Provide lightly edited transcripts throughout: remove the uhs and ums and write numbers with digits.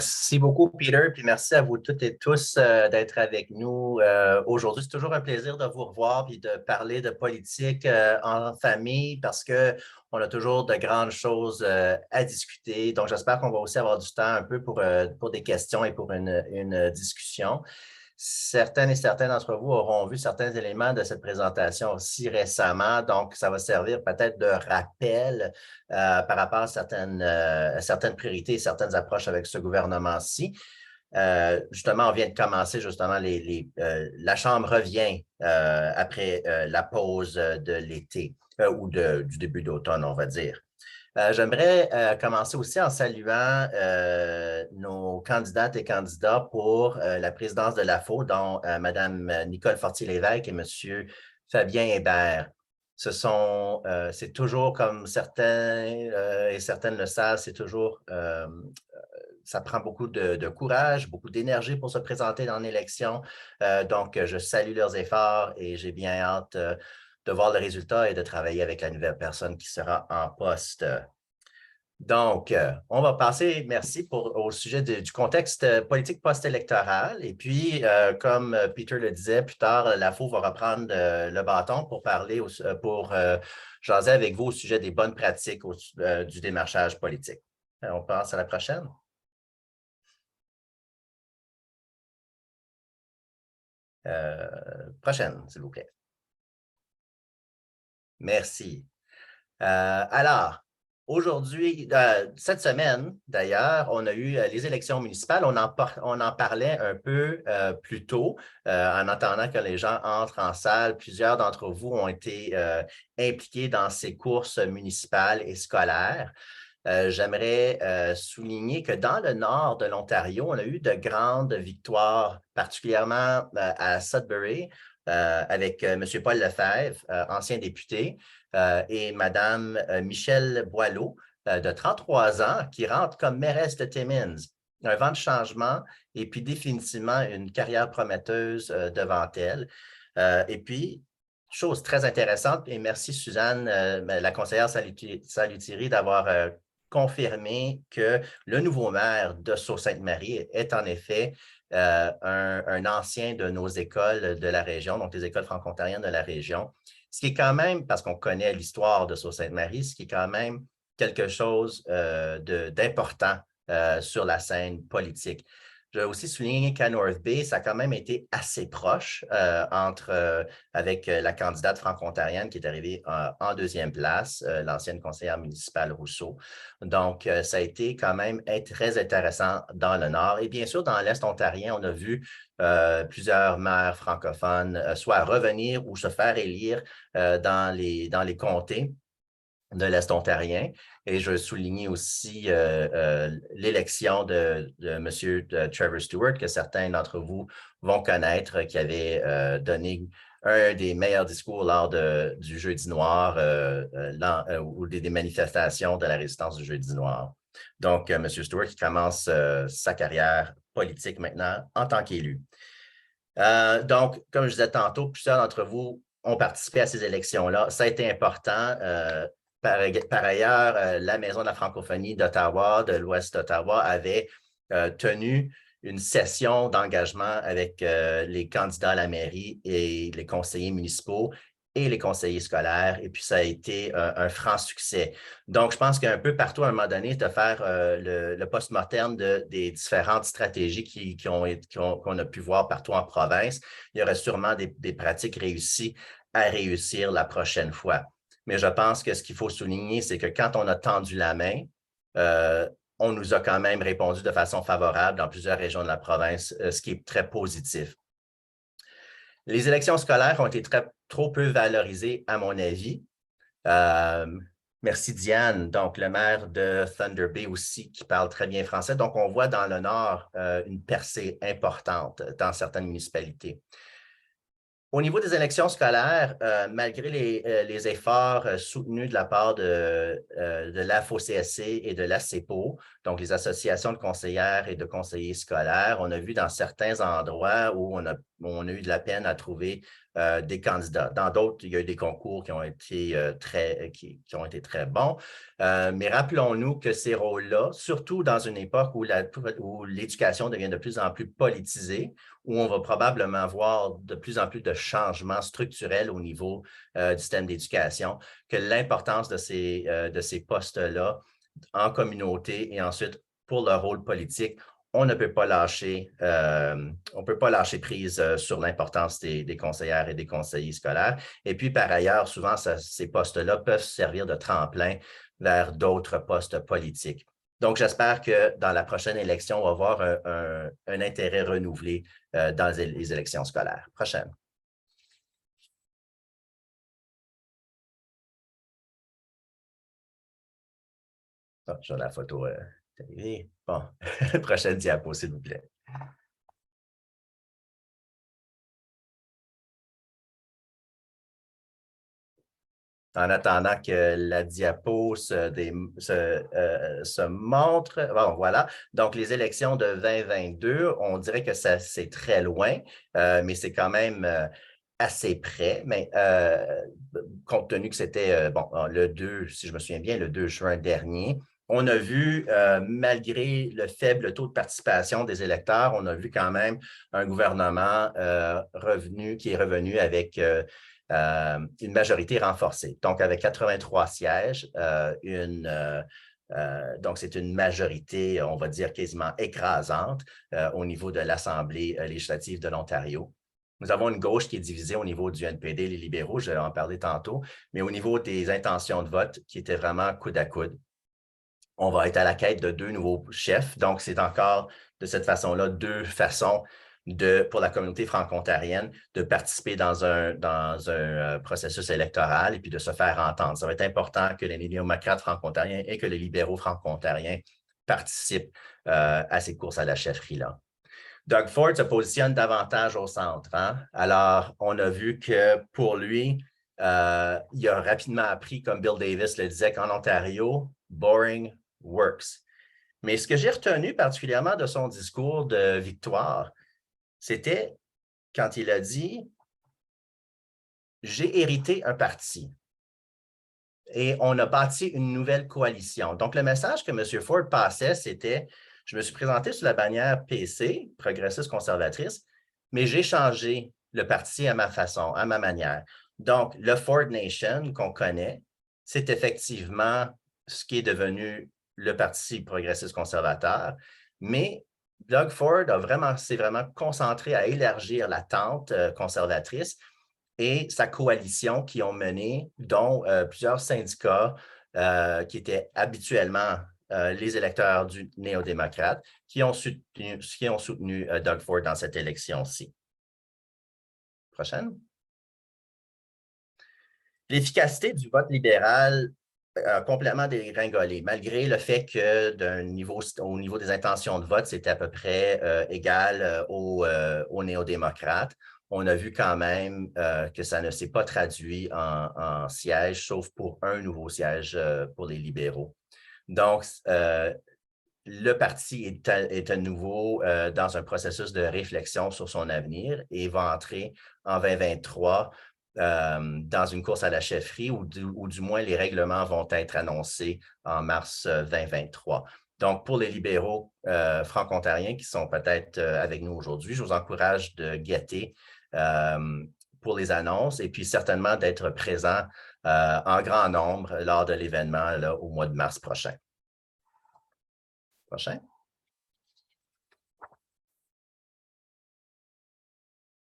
Merci beaucoup, Peter, puis merci à vous toutes et tous d'être avec nous aujourd'hui. C'est toujours un plaisir de vous revoir et de parler de politique en famille parce qu'on a toujours de grandes choses à discuter. Donc, j'espère qu'on va aussi avoir du temps un peu pour des questions et pour une discussion. Certaines et certains d'entre vous auront vu certains éléments de cette présentation aussi récemment, donc ça va servir peut-être de rappel par rapport à certaines priorités et certaines approches avec ce gouvernement-ci. Justement, on vient de commencer, justement, la Chambre revient après la pause de l'été du début d'automne, on va dire. J'aimerais commencer aussi en saluant nos candidates et candidats pour la présidence de l'AFO, dont Mme Nicole Fortier-Lévesque et M. Fabien Hébert. C'est toujours comme certains et certaines le savent, ça prend beaucoup de courage, beaucoup d'énergie pour se présenter dans l'élection. Donc, je salue leurs efforts et j'ai bien hâte de voir le résultat et de travailler avec la nouvelle personne qui sera en poste. Donc, on va passer, merci, au sujet du contexte politique post-électoral. Et puis, comme Peter le disait, plus tard, l'AFO va reprendre le bâton pour parler, pour jaser avec vous au sujet des bonnes pratiques du démarchage politique. On passe à la prochaine. Prochaine, s'il vous plaît. Merci. Alors, aujourd'hui, cette semaine, d'ailleurs, on a eu les élections municipales. On en parlait un peu plus tôt, en attendant que les gens entrent en salle. Plusieurs d'entre vous ont été impliqués dans ces courses municipales et scolaires. J'aimerais souligner que dans le nord de l'Ontario, on a eu de grandes victoires, particulièrement à Sudbury, avec M. Paul Lefebvre, ancien député, et Mme Michelle Boileau, de 33 ans, qui rentre comme mairesse de Timmins. Un vent de changement et puis définitivement une carrière prometteuse devant elle. Et puis, chose très intéressante, et merci Suzanne, la conseillère Salutieri, d'avoir confirmé que le nouveau maire de Sault-Sainte-Marie est en effet un ancien de nos écoles de la région, donc les écoles franco-ontariennes de la région, ce qui est quand même, parce qu'on connaît l'histoire de Sault-Sainte-Marie, ce qui est quand même quelque chose d'important sur la scène politique. Je vais aussi souligner qu'à North Bay, ça a quand même été assez proche avec la candidate franco-ontarienne qui est arrivée en deuxième place, l'ancienne conseillère municipale Rousseau. Donc, ça a été quand même très intéressant dans le Nord. Et bien sûr, dans l'Est ontarien, on a vu plusieurs maires francophones soit revenir ou se faire élire dans les comtés de l'Est ontarien. Et je veux souligner aussi l'élection de M. Trevor Stewart, que certains d'entre vous vont connaître, qui avait donné un des meilleurs discours lors du Jeudi noir ou des manifestations de la résistance du Jeudi noir. Donc, M. Stewart qui commence sa carrière politique maintenant en tant qu'élu. Donc, comme je disais tantôt, plusieurs d'entre vous ont participé à ces élections-là. Ça a été important. Par ailleurs, la Maison de la francophonie d'Ottawa, de l'Ouest d'Ottawa, avait tenu une session d'engagement avec les candidats à la mairie et les conseillers municipaux et les conseillers scolaires. Et puis, ça a été un franc succès. Donc, je pense qu'un peu partout, à un moment donné, de faire le post-mortem des différentes stratégies qu'on a pu voir partout en province, il y aurait sûrement des pratiques réussies à réussir la prochaine fois. Mais je pense que ce qu'il faut souligner, c'est que quand on a tendu la main, on nous a quand même répondu de façon favorable dans plusieurs régions de la province, ce qui est très positif. Les élections scolaires ont été trop peu valorisées, à mon avis. Merci Diane, donc le maire de Thunder Bay aussi, qui parle très bien français. Donc, on voit dans le Nord une percée importante dans certaines municipalités. Au niveau des élections scolaires, malgré les efforts soutenus de la part de l'AFO-CSC et de l'ACEPO, donc les associations de conseillères et de conseillers scolaires. On a vu dans certains endroits où on a eu de la peine à trouver des candidats. Dans d'autres, il y a eu des concours qui ont été, qui ont été très bons. Mais rappelons-nous que ces rôles-là, surtout dans une époque où l'éducation devient de plus en plus politisée, où on va probablement voir de plus en plus de changements structurels au niveau du système d'éducation, que l'importance de ces postes-là en communauté et ensuite pour leur rôle politique, on ne peut pas lâcher, prise sur l'importance des conseillères et des conseillers scolaires. Et puis, par ailleurs, souvent, ces postes-là peuvent servir de tremplin vers d'autres postes politiques. Donc, j'espère que dans la prochaine élection, on va voir un intérêt renouvelé dans les élections scolaires. Prochaine. Ah, j'ai la photo télé. Bon, prochaine diapo, s'il vous plaît. En attendant que la diapo se montre. Bon, voilà. Donc, les élections de 2022, on dirait que c'est très loin, mais c'est quand même assez près. Mais compte tenu que c'était, le 2, si je me souviens bien, le 2 juin dernier, on a vu, malgré le faible taux de participation des électeurs, on a vu quand même un gouvernement qui est revenu avec une majorité renforcée. Donc, avec 83 sièges, donc, c'est une majorité, on va dire, quasiment écrasante au niveau de l'Assemblée législative de l'Ontario. Nous avons une gauche qui est divisée au niveau du NPD, les libéraux, je vais en parler tantôt, mais au niveau des intentions de vote qui étaient vraiment coude à coude. On va être à la quête de 2 nouveaux chefs. Donc, c'est encore de cette façon-là 2 façons pour la communauté franco-ontarienne de participer dans un processus électoral et puis de se faire entendre. Ça va être important que les néo-démocrates franco-ontariens et que les libéraux franco-ontariens participent à ces courses à la chefferie-là. Doug Ford se positionne davantage au centre. Hein? Alors, on a vu que pour lui, il a rapidement appris, comme Bill Davis le disait, qu'en Ontario, boring works. Mais ce que j'ai retenu particulièrement de son discours de victoire, c'était quand il a dit « J'ai hérité un parti et on a bâti une nouvelle coalition ». Donc, le message que M. Ford passait, c'était « Je me suis présenté sous la bannière PC, progressiste conservatrice, mais j'ai changé le parti à ma façon, à ma manière. » Donc, le Ford Nation qu'on connaît, c'est effectivement ce qui est devenu le Parti progressiste conservateur, mais Doug Ford s'est vraiment concentré à élargir la tente conservatrice et sa coalition qui ont mené, dont plusieurs syndicats qui étaient habituellement les électeurs du néo-démocrate, qui ont soutenu Doug Ford dans cette élection-ci. Prochaine. L'efficacité du vote libéral a complètement dégringolé, malgré le fait que au niveau des intentions de vote, c'était à peu près égal aux néo-démocrates. On a vu quand même que ça ne s'est pas traduit en siège, sauf pour un nouveau siège pour les libéraux. Donc, le parti est à nouveau dans un processus de réflexion sur son avenir et va entrer en 2023 dans une course à la chefferie ou du moins les règlements vont être annoncés en mars 2023. Donc, pour les libéraux franco-ontariens qui sont peut-être avec nous aujourd'hui, je vous encourage de guetter pour les annonces et puis certainement d'être présent en grand nombre lors de l'événement au mois de mars prochain. Prochain.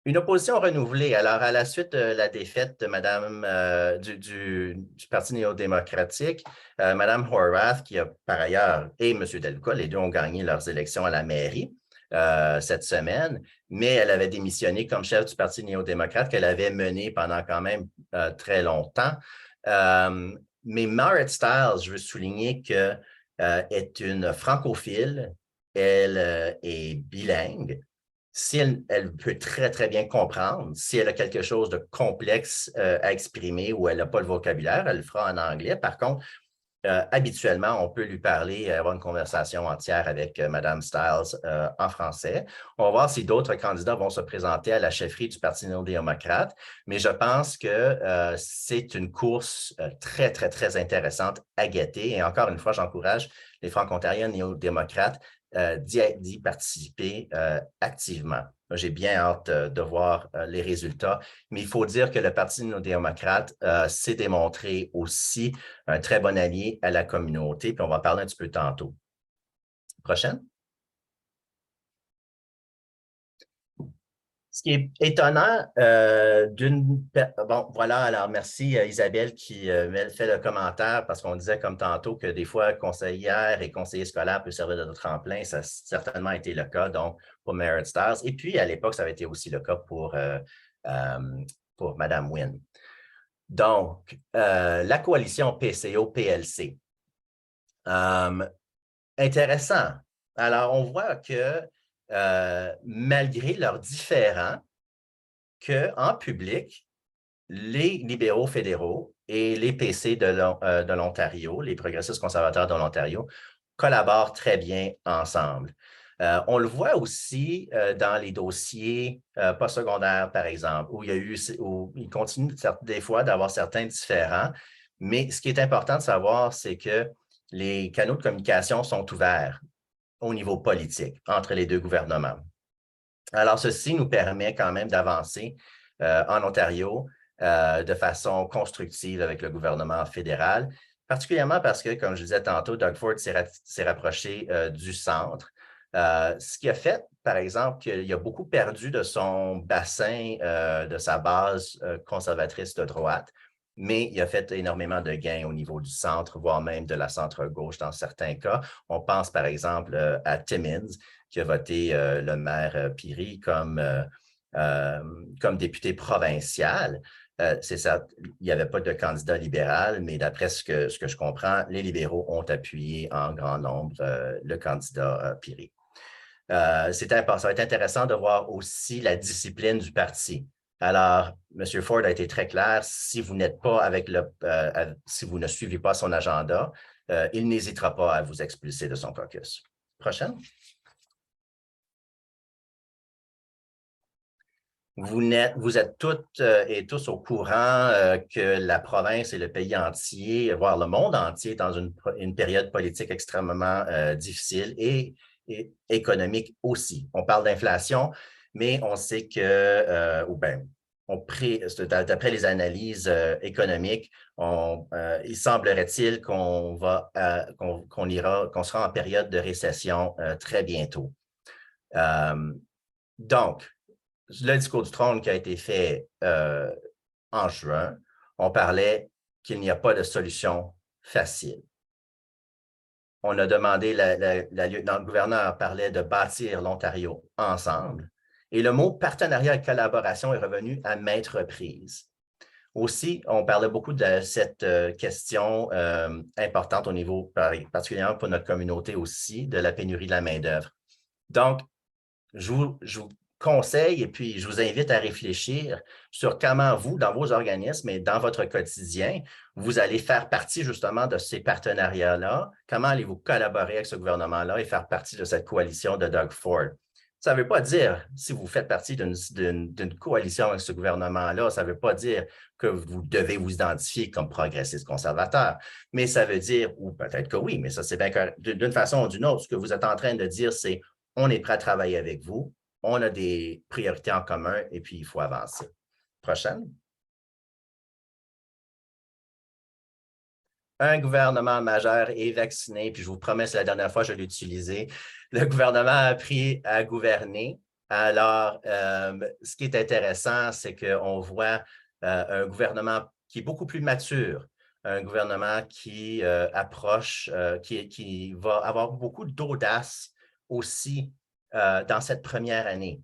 Une opposition renouvelée. Alors, à la suite de la défaite de Madame du Parti néo-démocratique, Madame Horwath, qui a par ailleurs, et M. Del Duca, les deux ont gagné leurs élections à la mairie cette semaine, mais elle avait démissionné comme chef du Parti néo-démocrate qu'elle avait mené pendant quand même très longtemps. Mais Marit Stiles, je veux souligner que est une francophile, elle est bilingue. Si elle peut très, très bien comprendre, si elle a quelque chose de complexe à exprimer ou elle n'a pas le vocabulaire, elle le fera en anglais. Par contre, habituellement, on peut lui parler et avoir une conversation entière avec Mme Stiles en français. On va voir si d'autres candidats vont se présenter à la chefferie du Parti néo-démocrate, mais je pense que c'est une course très, très, très intéressante à guetter. Et encore une fois, j'encourage les Franco-Ontariens néo-démocrates d'y participer activement. J'ai bien hâte de voir les résultats, mais il faut dire que le Parti néo-démocrate s'est démontré aussi un très bon allié à la communauté, puis on va en parler un petit peu tantôt. Prochaine. Ce qui est étonnant bon, voilà, alors merci Isabelle qui fait le commentaire parce qu'on disait comme tantôt que des fois, conseillère et conseiller scolaire peut servir de tremplin. Ça a certainement été le cas, donc, pour Merit Stars. Et puis, à l'époque, ça avait été aussi le cas pour Mme Wynne. Donc, la coalition PCO-PLC. Intéressant. Alors, on voit que malgré leurs différends, qu'en public, les libéraux fédéraux et les PC de l'Ontario, les progressistes conservateurs de l'Ontario, collaborent très bien ensemble. On le voit aussi dans les dossiers postsecondaires, par exemple, où il continue des fois d'avoir certains différends, mais ce qui est important de savoir, c'est que les canaux de communication sont ouverts au niveau politique entre les deux gouvernements. Alors, ceci nous permet quand même d'avancer en Ontario de façon constructive avec le gouvernement fédéral, particulièrement parce que, comme je disais tantôt, Doug Ford s'est rapproché du centre, ce qui a fait, par exemple, qu'il a beaucoup perdu de son bassin, de sa base conservatrice de droite, mais il a fait énormément de gains au niveau du centre, voire même de la centre-gauche dans certains cas. On pense, par exemple, à Timmins, qui a voté le maire Piri comme député provincial. C'est ça, il n'y avait pas de candidat libéral, mais d'après ce que je comprends, les libéraux ont appuyé en grand nombre le candidat Piri. Ça va être intéressant de voir aussi la discipline du parti. Alors, M. Ford a été très clair, si vous n'êtes pas si vous ne suivez pas son agenda, il n'hésitera pas à vous expulser de son caucus. Prochaine. Vous êtes toutes et tous au courant que la province et le pays entier, voire le monde entier, est dans une période politique extrêmement difficile et économique aussi. On parle d'inflation, mais on sait que, d'après les analyses économiques, il semblerait-il qu'on sera en période de récession très bientôt. Donc, le discours du trône qui a été fait en juin, on parlait qu'il n'y a pas de solution facile. On a demandé, la lieutenant-gouverneur parlait de bâtir l'Ontario ensemble. Et le mot partenariat et collaboration est revenu à maintes reprises. Aussi, on parlait beaucoup de cette question importante au niveau, particulièrement pour notre communauté aussi, de la pénurie de la main-d'œuvre. Donc, je vous conseille et puis je vous invite à réfléchir sur comment vous, dans vos organismes et dans votre quotidien, vous allez faire partie justement de ces partenariats-là. Comment allez-vous collaborer avec ce gouvernement-là et faire partie de cette coalition de Doug Ford? Ça ne veut pas dire, si vous faites partie d'une coalition avec ce gouvernement-là, ça ne veut pas dire que vous devez vous identifier comme progressiste conservateur, mais ça veut dire, ou peut-être que oui, mais ça c'est bien d'une façon ou d'une autre, ce que vous êtes en train de dire, c'est on est prêt à travailler avec vous, on a des priorités en commun et puis il faut avancer. Prochaine. Un gouvernement majeur est vacciné, puis je vous promets, c'est la dernière fois que je l'ai utilisé. Le gouvernement a appris à gouverner. Alors, ce qui est intéressant, c'est qu'on voit un gouvernement qui est beaucoup plus mature, un gouvernement qui approche, qui va avoir beaucoup d'audace aussi dans cette première année.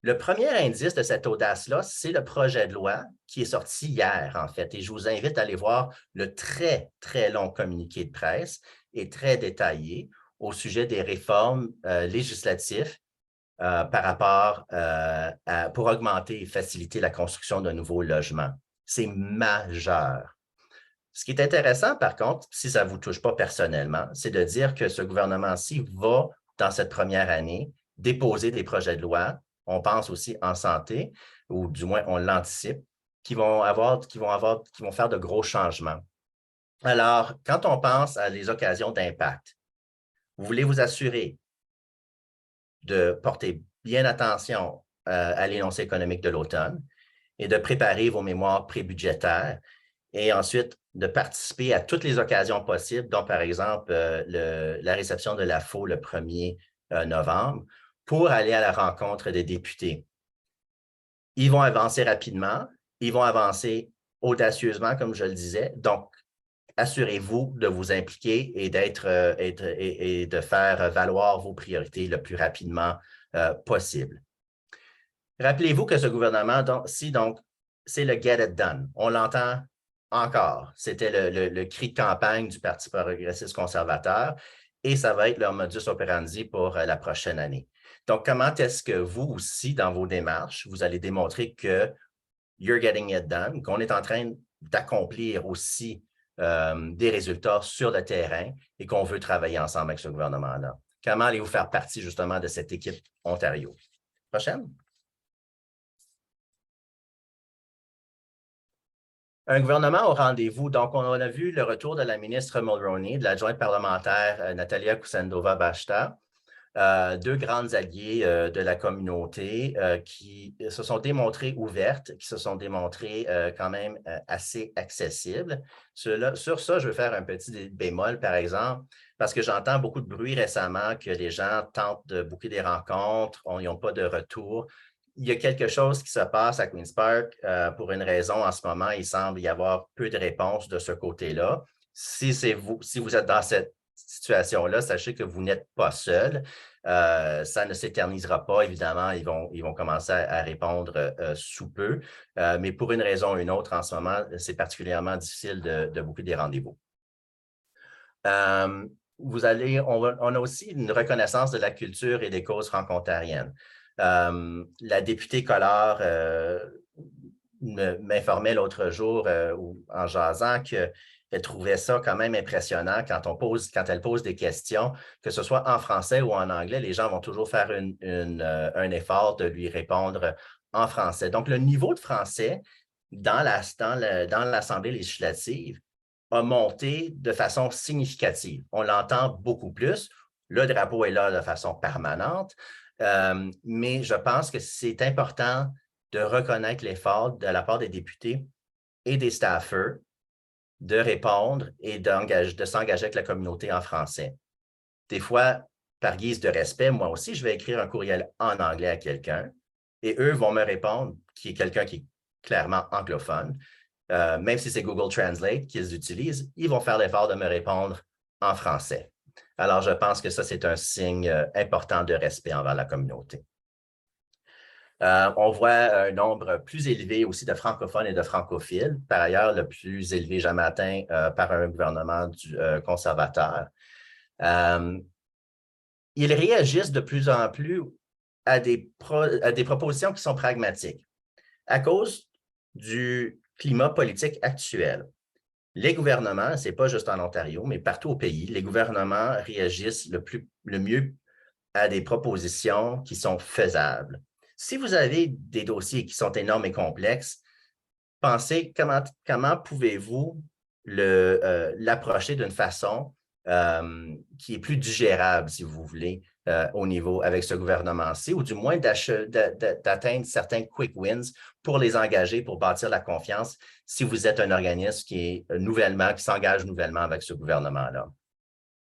Le premier indice de cette audace-là, c'est le projet de loi qui est sorti hier, en fait. Et je vous invite à aller voir le très, très long communiqué de presse et très détaillé au sujet des réformes législatives par rapport pour augmenter et faciliter la construction de nouveaux logements. C'est majeur. Ce qui est intéressant, par contre, si ça ne vous touche pas personnellement, c'est de dire que ce gouvernement-ci va, dans cette première année, déposer des projets de loi, on pense aussi en santé, ou du moins on l'anticipe, qui vont faire de gros changements. Alors, quand on pense à les occasions d'impact, vous voulez vous assurer de porter bien attention à l'énoncé économique de l'automne et de préparer vos mémoires prébudgétaires et ensuite de participer à toutes les occasions possibles, dont par exemple la réception de la FO le 1er novembre, pour aller à la rencontre des députés. Ils vont avancer rapidement, ils vont avancer audacieusement, comme je le disais. Donc, assurez-vous de vous impliquer et de faire valoir vos priorités le plus rapidement possible. Rappelez-vous que ce gouvernement-ci, donc, c'est le get it done. On l'entend encore. C'était le cri de campagne du Parti progressiste conservateur et ça va être leur modus operandi pour la prochaine année. Donc, comment est-ce que vous aussi, dans vos démarches, vous allez démontrer que you're getting it done, qu'on est en train d'accomplir aussi des résultats sur le terrain et qu'on veut travailler ensemble avec ce gouvernement-là? Comment allez-vous faire partie justement de cette équipe Ontario? Prochaine. Un gouvernement au rendez-vous. Donc, on a vu le retour de la ministre Mulroney, de l'adjointe parlementaire Natalia Kusendova-Bashta, deux grandes alliées de la communauté qui se sont démontrées ouvertes, qui se sont démontrées quand même assez accessibles. Sur ça, je veux faire un petit bémol, par exemple, parce que j'entends beaucoup de bruit récemment que les gens tentent de booker des rencontres, ils n'ont pas de retour. Il y a quelque chose qui se passe à Queen's Park pour une raison en ce moment. Il semble y avoir peu de réponses de ce côté-là. Si vous êtes dans cette situation-là, sachez que vous n'êtes pas seul. Ça ne s'éternisera pas, évidemment. Ils vont commencer à répondre sous peu. Mais pour une raison ou une autre, en ce moment, c'est particulièrement difficile de booker des rendez-vous. On a aussi une reconnaissance de la culture et des causes franco-ontariennes. La députée Collard m'informait l'autre jour en jasant qu'elle trouvait ça quand même impressionnant quand elle pose des questions, que ce soit en français ou en anglais, les gens vont toujours faire un effort de lui répondre en français. Donc, le niveau de français dans l'Assemblée législative a monté de façon significative. On l'entend beaucoup plus. Le drapeau est là de façon permanente, mais je pense que c'est important de reconnaître l'effort de la part des députés et des staffers de répondre et de s'engager avec la communauté en français. Des fois, par guise de respect, moi aussi, je vais écrire un courriel en anglais à quelqu'un et eux vont me répondre, qui est quelqu'un qui est clairement anglophone. Même si c'est Google Translate qu'ils utilisent, ils vont faire l'effort de me répondre en français. Alors, je pense que ça, c'est un signe important de respect envers la communauté. On voit un nombre plus élevé aussi de francophones et de francophiles, par ailleurs le plus élevé jamais atteint par un gouvernement conservateur. Ils réagissent de plus en plus à des propositions qui sont pragmatiques. À cause du climat politique actuel, les gouvernements, ce n'est pas juste en Ontario, mais partout au pays, les gouvernements réagissent le mieux à des propositions qui sont faisables. Si vous avez des dossiers qui sont énormes et complexes, pensez comment pouvez-vous l'approcher d'une façon qui est plus digérable, si vous voulez, au niveau avec ce gouvernement-ci, ou du moins d'atteindre certains quick wins pour les engager, pour bâtir la confiance si vous êtes un organisme qui s'engage nouvellement avec ce gouvernement-là.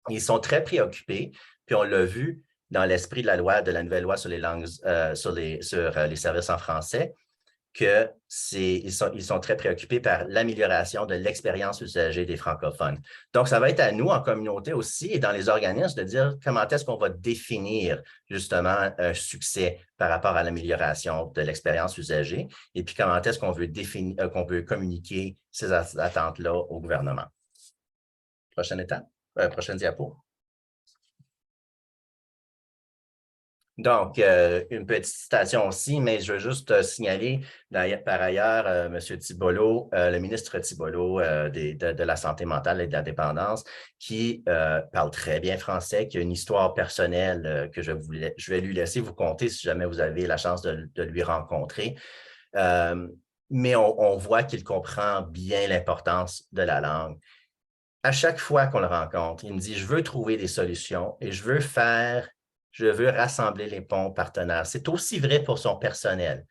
Ils sont très préoccupés, puis on l'a vu dans l'esprit de la nouvelle loi sur les langues, sur les services en français, qu'ils sont très préoccupés par l'amélioration de l'expérience usagée des francophones. Donc, ça va être à nous, en communauté aussi, et dans les organismes, de dire comment est-ce qu'on va définir justement un succès par rapport à l'amélioration de l'expérience usagée, et puis comment est-ce qu'on veut communiquer ces attentes-là au gouvernement. Prochaine étape, prochaine diapo. Donc, une petite citation aussi, mais je veux juste signaler par ailleurs M. Tibolleau, le ministre Tibolleau de la santé mentale et de la dépendance, qui parle très bien français, qui a une histoire personnelle que je vais lui laisser vous conter si jamais vous avez la chance de lui rencontrer. Mais on voit qu'il comprend bien l'importance de la langue. À chaque fois qu'on le rencontre, il me dit, je veux trouver des solutions et je veux rassembler les ponts partenaires. C'est aussi vrai pour son personnel.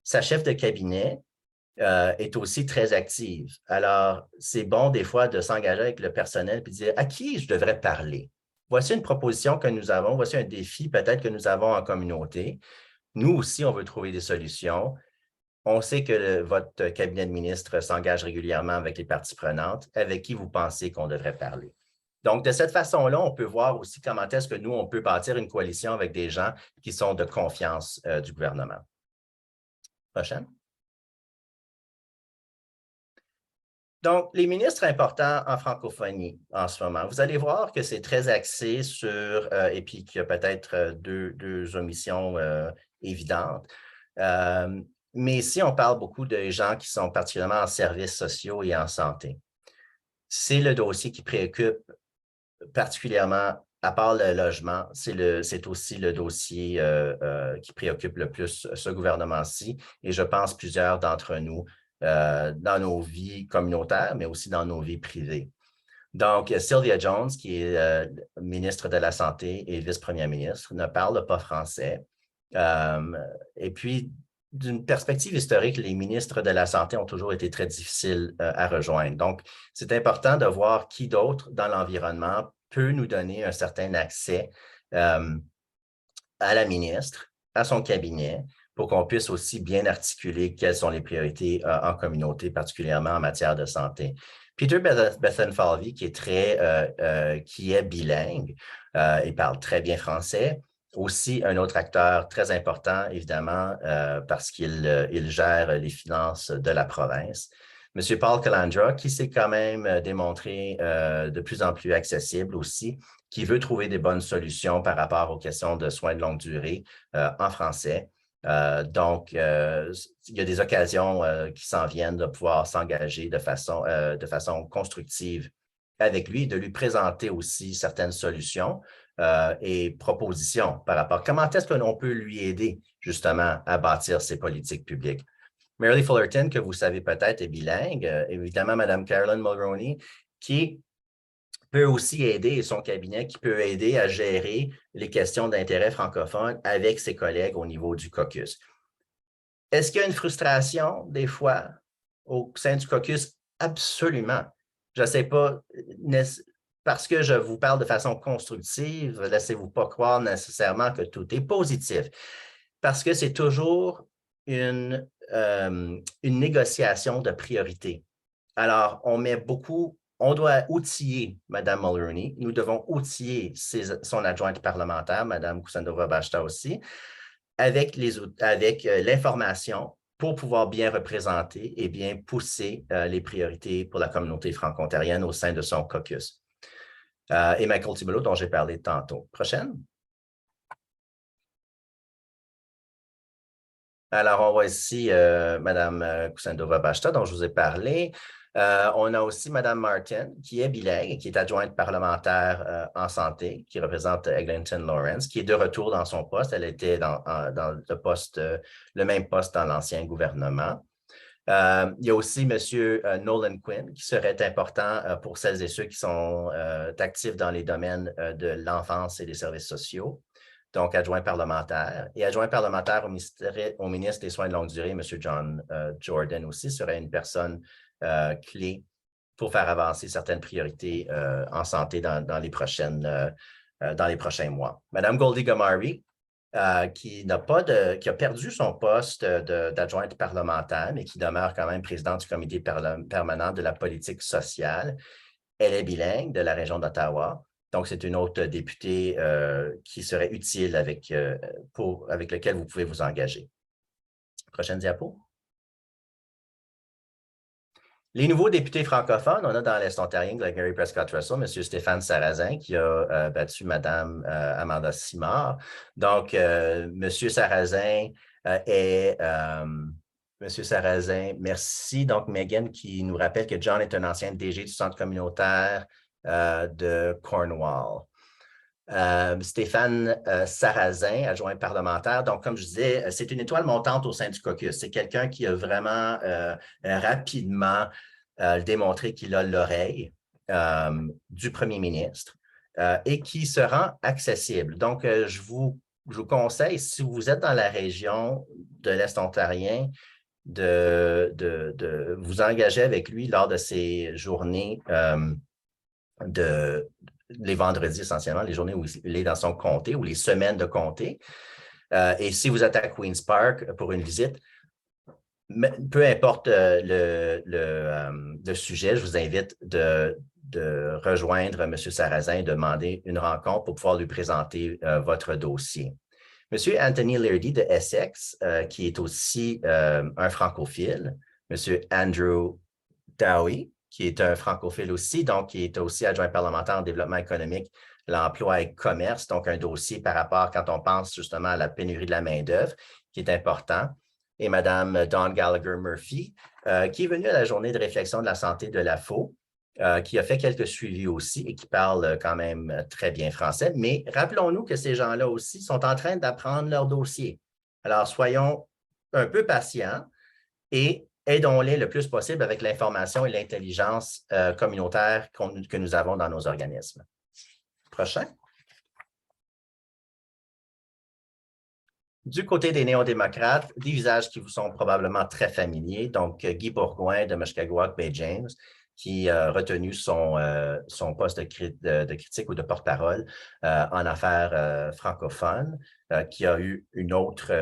Sa chef de cabinet est aussi très active. Alors, c'est bon des fois de s'engager avec le personnel et de dire à qui je devrais parler. Voici une proposition que nous avons, voici un défi peut-être que nous avons en communauté. Nous aussi, on veut trouver des solutions. On sait que votre cabinet de ministre s'engage régulièrement avec les parties prenantes. Avec qui vous pensez qu'on devrait parler? Donc, de cette façon-là, on peut voir aussi comment est-ce que nous, on peut bâtir une coalition avec des gens qui sont de confiance du gouvernement. Prochaine. Donc, les ministres importants en francophonie en ce moment, vous allez voir que c'est très axé sur, et puis qu'il y a peut-être deux omissions évidentes. Mais ici, on parle beaucoup de gens qui sont particulièrement en services sociaux et en santé. C'est le dossier qui préoccupe particulièrement, à part le logement, c'est aussi le dossier qui préoccupe le plus ce gouvernement-ci. Et je pense plusieurs d'entre nous dans nos vies communautaires, mais aussi dans nos vies privées. Donc, Sylvia Jones, qui est ministre de la Santé et vice-première ministre, ne parle pas français. Et puis, d'une perspective historique, les ministres de la Santé ont toujours été très difficiles à rejoindre. Donc, c'est important de voir qui d'autre dans l'environnement peut nous donner un certain accès à la ministre, à son cabinet, pour qu'on puisse aussi bien articuler quelles sont les priorités en communauté, particulièrement en matière de santé. Peter Bethlenfalvy, qui est bilingue, il parle très bien français. Aussi, un autre acteur très important, évidemment, parce qu'il gère les finances de la province. M. Paul Calandra, qui s'est quand même démontré de plus en plus accessible aussi, qui veut trouver des bonnes solutions par rapport aux questions de soins de longue durée en français. Donc, il y a des occasions qui s'en viennent de pouvoir s'engager de façon constructive avec lui, de lui présenter aussi certaines solutions et propositions par rapport à comment est-ce qu'on peut lui aider justement à bâtir ses politiques publiques. Mary Fullerton, que vous savez peut-être, est bilingue. Évidemment, Mme Carolyn Mulroney, qui peut aussi aider, son cabinet qui peut aider à gérer les questions d'intérêt francophone avec ses collègues au niveau du caucus. Est-ce qu'il y a une frustration des fois au sein du caucus? Absolument. Je ne sais pas, parce que je vous parle de façon constructive, laissez-vous pas croire nécessairement que tout est positif, parce que c'est toujours une négociation de priorité. Alors, on doit outiller Mme Mulroney, nous devons outiller son adjointe parlementaire, Mme Kusandova-Bashta aussi, avec l'information pour pouvoir bien représenter et bien pousser les priorités pour la communauté franco-ontarienne au sein de son caucus. Et Michael Tibolleau, dont j'ai parlé tantôt. Prochaine. Alors, on voit ici Mme Kusandova-Bashta, dont je vous ai parlé. On a aussi Mme Martin, qui est bilingue, qui est adjointe parlementaire en santé, qui représente Eglinton Lawrence, qui est de retour dans son poste. Elle était dans le même poste dans l'ancien gouvernement. Il y a aussi M. Nolan Quinn, qui serait important pour celles et ceux qui sont actifs dans les domaines de l'enfance et des services sociaux. Donc, adjoint parlementaire. Et adjoint parlementaire au ministre des Soins de longue durée, M. John Jordan aussi, serait une personne clé pour faire avancer certaines priorités en santé dans les prochains mois. Mme Goldie Gomari, qui a perdu son poste d'adjointe parlementaire, mais qui demeure quand même présidente du comité permanent de la politique sociale. Elle est bilingue de la région d'Ottawa. Donc, c'est une autre députée qui serait utile avec lequel vous pouvez vous engager. Prochaine diapo. Les nouveaux députés francophones, on a dans l'Est ontarien Glengarry Prescott Russell, M. Stéphane Sarrazin, qui a battu Mme Amanda Simard. Donc, M. Sarrazin est... Monsieur Sarrazin, merci. Donc, Megan qui nous rappelle que John est un ancien DG du Centre communautaire de Cornwall. Stéphane Sarrazin, adjoint parlementaire. Donc, comme je disais, c'est une étoile montante au sein du caucus. C'est quelqu'un qui a vraiment rapidement démontré qu'il a l'oreille du premier ministre et qui se rend accessible. Donc, je vous conseille, si vous êtes dans la région de l'Est ontarien, de vous engager avec lui lors de ces journées les vendredis essentiellement, les journées où il est dans son comté ou les semaines de comté. Et si vous êtes à Queen's Park pour une visite, peu importe le sujet, je vous invite de rejoindre M. Sarrazin et demander une rencontre pour pouvoir lui présenter votre dossier. M. Anthony Lairdy de Essex, qui est aussi un francophile, M. Andrew Dowie, qui est un francophile aussi, donc qui est aussi adjoint parlementaire en développement économique, l'emploi et commerce, donc un dossier par rapport quand on pense justement à la pénurie de la main-d'œuvre, qui est important. Et Mme Dawn Gallagher-Murphy, qui est venue à la journée de réflexion de la santé de la FO, qui a fait quelques suivis aussi et qui parle quand même très bien français. Mais rappelons-nous que ces gens-là aussi sont en train d'apprendre leur dossier. Alors, soyons un peu patients et aidons-les le plus possible avec l'information et l'intelligence communautaire que nous avons dans nos organismes. Prochain. Du côté des néo-démocrates, des visages qui vous sont probablement très familiers. Donc, Guy Bourgouin de Mushkegowuk Bay James, qui a retenu son poste de critique ou de porte-parole en affaires francophones, qui a eu une autre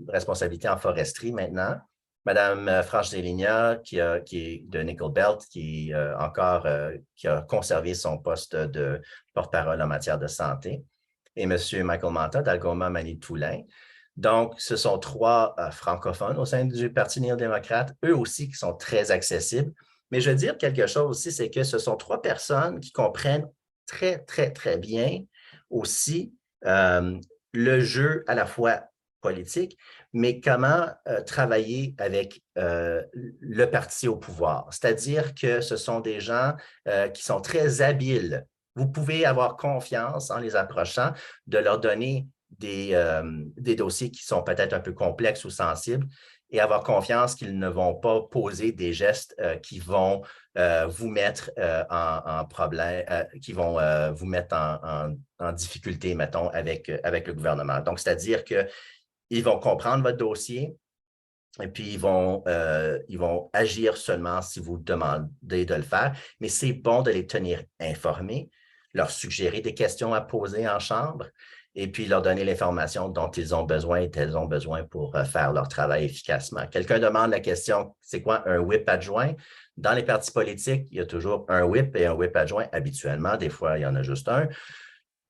responsabilité en foresterie maintenant. Madame Franche Zéligna, qui est de Nickel Belt, qui a conservé son poste de porte-parole en matière de santé. Et M. Michael Manta d'Algoma-Manitoulin. Donc, ce sont trois francophones au sein du Parti néo-démocrate, eux aussi qui sont très accessibles. Mais je veux dire quelque chose aussi, c'est que ce sont trois personnes qui comprennent très, très, très bien aussi le jeu à la fois politique, mais comment travailler avec le parti au pouvoir. C'est-à-dire que ce sont des gens qui sont très habiles. Vous pouvez avoir confiance en les approchant, de leur donner des dossiers qui sont peut-être un peu complexes ou sensibles et avoir confiance qu'ils ne vont pas poser des gestes qui vont vous mettre en problème, qui vont vous mettre en difficulté, mettons, avec le gouvernement. Donc, c'est-à-dire qu'ils vont comprendre votre dossier, et puis, ils vont agir seulement si vous demandez de le faire. Mais c'est bon de les tenir informés, leur suggérer des questions à poser en chambre et puis leur donner l'information dont ils ont besoin et qu'elles ont besoin pour faire leur travail efficacement. Quelqu'un demande la question, c'est quoi un whip adjoint? Dans les partis politiques, il y a toujours un whip et un whip adjoint habituellement. Des fois, il y en a juste un.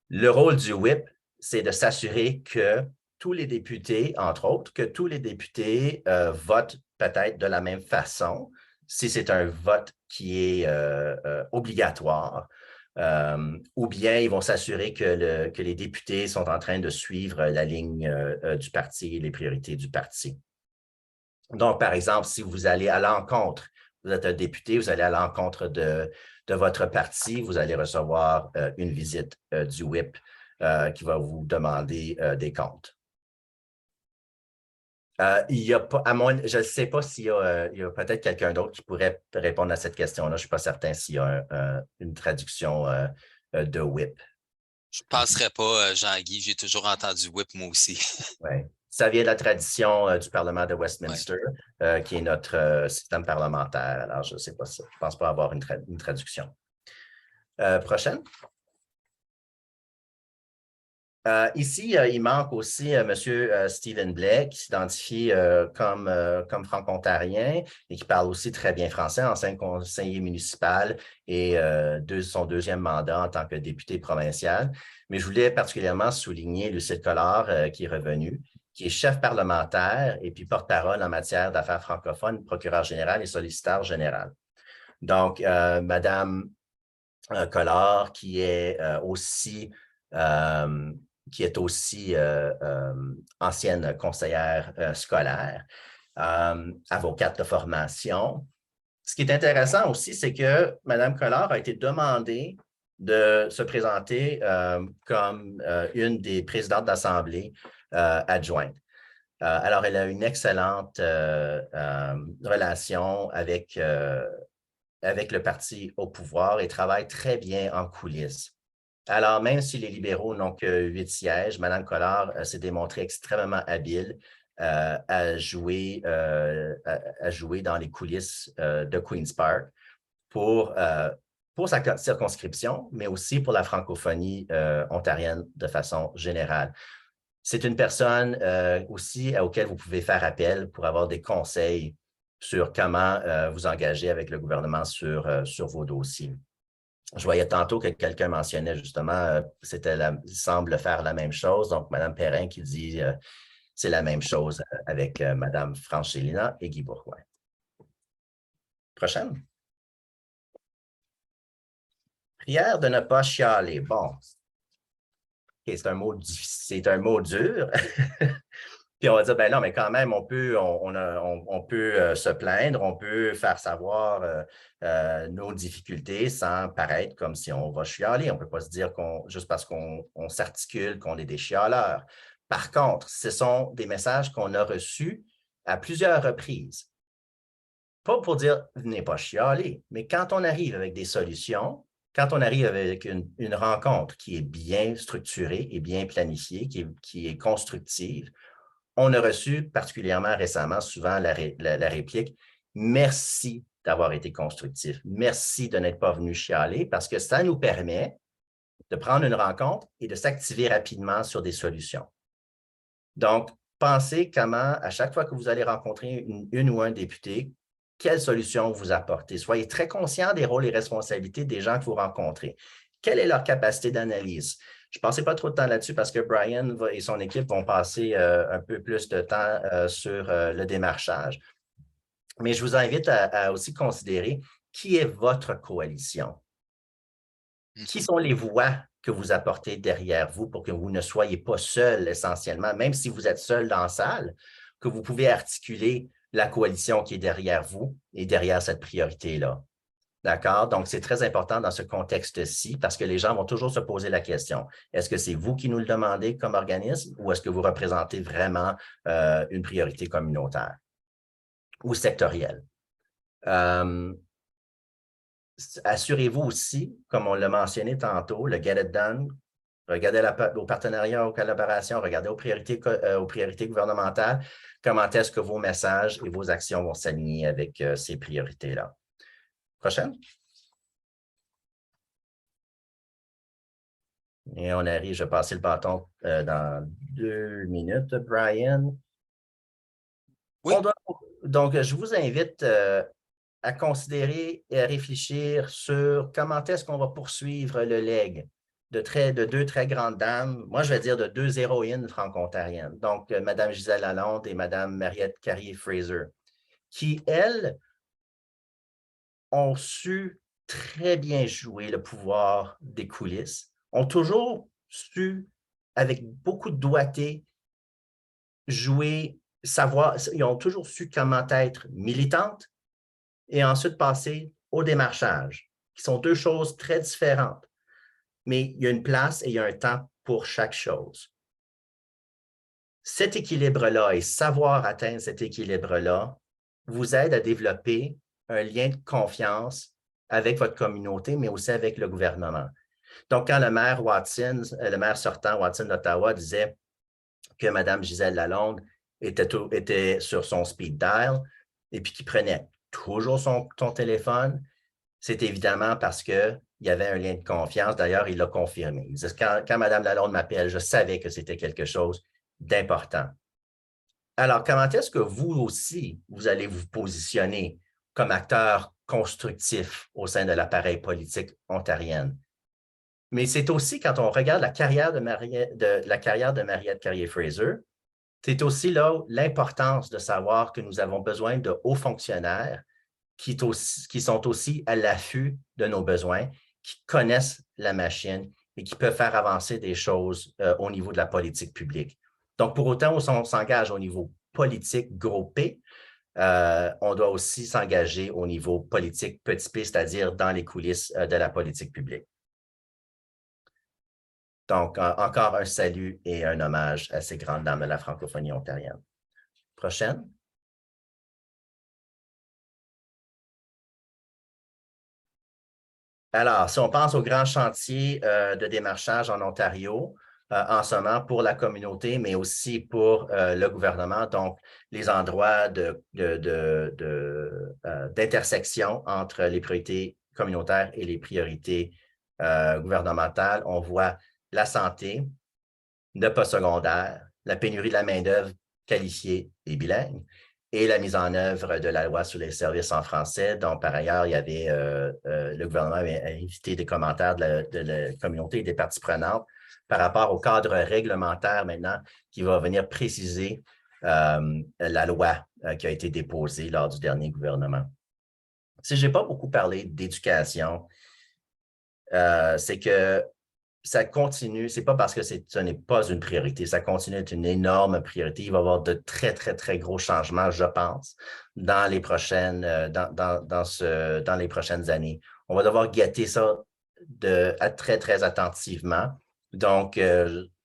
Le rôle du whip, c'est de s'assurer que tous les députés, entre autres, que tous les députés votent peut-être de la même façon, si c'est un vote qui est obligatoire, ou bien ils vont s'assurer que les députés sont en train de suivre la ligne du parti et les priorités du parti. Donc, par exemple, si vous allez à l'encontre, vous êtes un député, vous allez à l'encontre de votre parti, vous allez recevoir une visite du whip qui va vous demander des comptes. Il y a pas, je ne sais pas s'il y a peut-être quelqu'un d'autre qui pourrait répondre à cette question-là. Je ne suis pas certain s'il y a une traduction de whip. Je ne penserais pas, Jean-Guy. J'ai toujours entendu whip, moi aussi. Oui. Ça vient de la tradition du Parlement de Westminster, qui est notre système parlementaire. Alors, je ne sais pas ça. Je ne pense pas avoir une traduction. Prochaine. Ici, il manque aussi M. Stephen Blais, qui s'identifie comme franco-ontarien et qui parle aussi très bien français, ancien conseiller municipal et son deuxième mandat en tant que député provincial. Mais je voulais particulièrement souligner Lucille Collard, qui est revenue, qui est chef parlementaire et puis porte-parole en matière d'affaires francophones, procureur général et solliciteur général. Donc, Madame Collard, qui est aussi ancienne conseillère scolaire, avocate de formation. Ce qui est intéressant aussi, c'est que Mme Collard a été demandée de se présenter comme une des présidentes d'Assemblée adjointe. Alors, elle a une excellente relation avec le parti au pouvoir et travaille très bien en coulisses. Alors, même si les libéraux n'ont que 8 sièges, Mme Collard s'est démontrée extrêmement habile à jouer dans les coulisses de Queen's Park pour sa circonscription, mais aussi pour la francophonie ontarienne de façon générale. C'est une personne aussi auquel vous pouvez faire appel pour avoir des conseils sur comment vous engager avec le gouvernement sur vos dossiers. Je voyais tantôt que quelqu'un mentionnait justement, il semble faire la même chose. Donc, Mme Perrin qui dit c'est la même chose avec Mme Franchelina et Guy Bourgoin. Prochaine. Prière de ne pas chialer. Bon, okay, c'est un mot dur. Puis on va dire, ben non, mais quand même, on peut se plaindre, on peut faire savoir nos difficultés sans paraître comme si on va chialer. On ne peut pas se dire juste parce qu'on s'articule qu'on est des chialeurs. Par contre, ce sont des messages qu'on a reçus à plusieurs reprises. Pas pour dire, venez pas chialer, mais quand on arrive avec des solutions, quand on arrive avec une rencontre qui est bien structurée et bien planifiée, qui est constructive, on a reçu particulièrement récemment souvent la réplique « Merci d'avoir été constructif. Merci de n'être pas venu chialer » parce que ça nous permet de prendre une rencontre et de s'activer rapidement sur des solutions. Donc, pensez comment, à chaque fois que vous allez rencontrer une ou un député, quelle solution vous apportez. Soyez très conscient des rôles et responsabilités des gens que vous rencontrez. Quelle est leur capacité d'analyse? Je ne passais pas trop de temps là-dessus parce que Brian et son équipe vont passer un peu plus de temps sur le démarchage. Mais je vous invite à aussi considérer qui est votre coalition. Qui sont les voix que vous apportez derrière vous pour que vous ne soyez pas seul essentiellement, même si vous êtes seul dans la salle, que vous pouvez articuler la coalition qui est derrière vous et derrière cette priorité-là. D'accord? Donc, c'est très important dans ce contexte-ci parce que les gens vont toujours se poser la question, est-ce que c'est vous qui nous le demandez comme organisme ou est-ce que vous représentez vraiment une priorité communautaire ou sectorielle? Assurez-vous aussi, comme on l'a mentionné tantôt, le Get It Done, regardez aux partenariats, aux collaborations, regardez aux priorités gouvernementales, comment est-ce que vos messages et vos actions vont s'aligner avec ces priorités-là. Prochaine. Et on arrive, je vais passer le bâton dans 2 minutes, Brian. Oui. Donc, je vous invite à considérer et à réfléchir sur comment est-ce qu'on va poursuivre le legs de 2 très grandes dames, moi je vais dire de 2 héroïnes franco-ontariennes, donc Mme Gisèle Lalonde et Mme Mariette Carrier-Fraser, qui, elles, ont su très bien jouer le pouvoir des coulisses, ont toujours su, avec beaucoup de doigté, ils ont toujours su comment être militantes et ensuite passer au démarchage, qui sont 2 choses très différentes. Mais il y a une place et il y a un temps pour chaque chose. Cet équilibre-là et savoir atteindre cet équilibre-là vous aide à développer un lien de confiance avec votre communauté, mais aussi avec le gouvernement. Donc, quand le maire sortant Watson d'Ottawa disait que Mme Gisèle Lalonde était sur son speed dial et puis qu'il prenait toujours son téléphone, c'est évidemment parce qu'il y avait un lien de confiance. D'ailleurs, il l'a confirmé. Il disait, quand Mme Lalonde m'appelle, je savais que c'était quelque chose d'important. Alors, comment est-ce que vous aussi, vous allez vous positionner comme acteur constructif au sein de l'appareil politique ontarienne? Mais c'est aussi quand on regarde la carrière de Mariette Carrier-Fraser, C'est aussi là l'importance de savoir que nous avons besoin de hauts fonctionnaires qui sont aussi à l'affût de nos besoins, qui connaissent la machine et qui peuvent faire avancer des choses au niveau de la politique publique. Donc, pour autant, on s'engage au niveau politique gros P, on doit aussi s'engager au niveau politique petit p, c'est-à-dire dans les coulisses de la politique publique. Donc, encore un salut et un hommage à ces grandes dames de la francophonie ontarienne. Prochaine. Alors, si on pense au grand chantier de démarchage en Ontario, en ce moment pour la communauté, mais aussi pour le gouvernement, donc les endroits d'intersection entre les priorités communautaires et les priorités gouvernementales, on voit la santé, le postsecondaire, la pénurie de la main-d'œuvre qualifiée et bilingue, et la mise en œuvre de la loi sur les services en français, dont par ailleurs, il y avait, le gouvernement avait invité des commentaires de la communauté et des parties prenantes par rapport au cadre réglementaire maintenant qui va venir préciser la loi qui a été déposée lors du dernier gouvernement. Si je n'ai pas beaucoup parlé d'éducation, c'est que ça continue, ce n'est pas parce que ce n'est pas une priorité, ça continue d'être une énorme priorité. Il va y avoir de très, très, très gros changements, je pense, dans les prochaines, dans les prochaines années. On va devoir guetter ça très, très attentivement. Donc,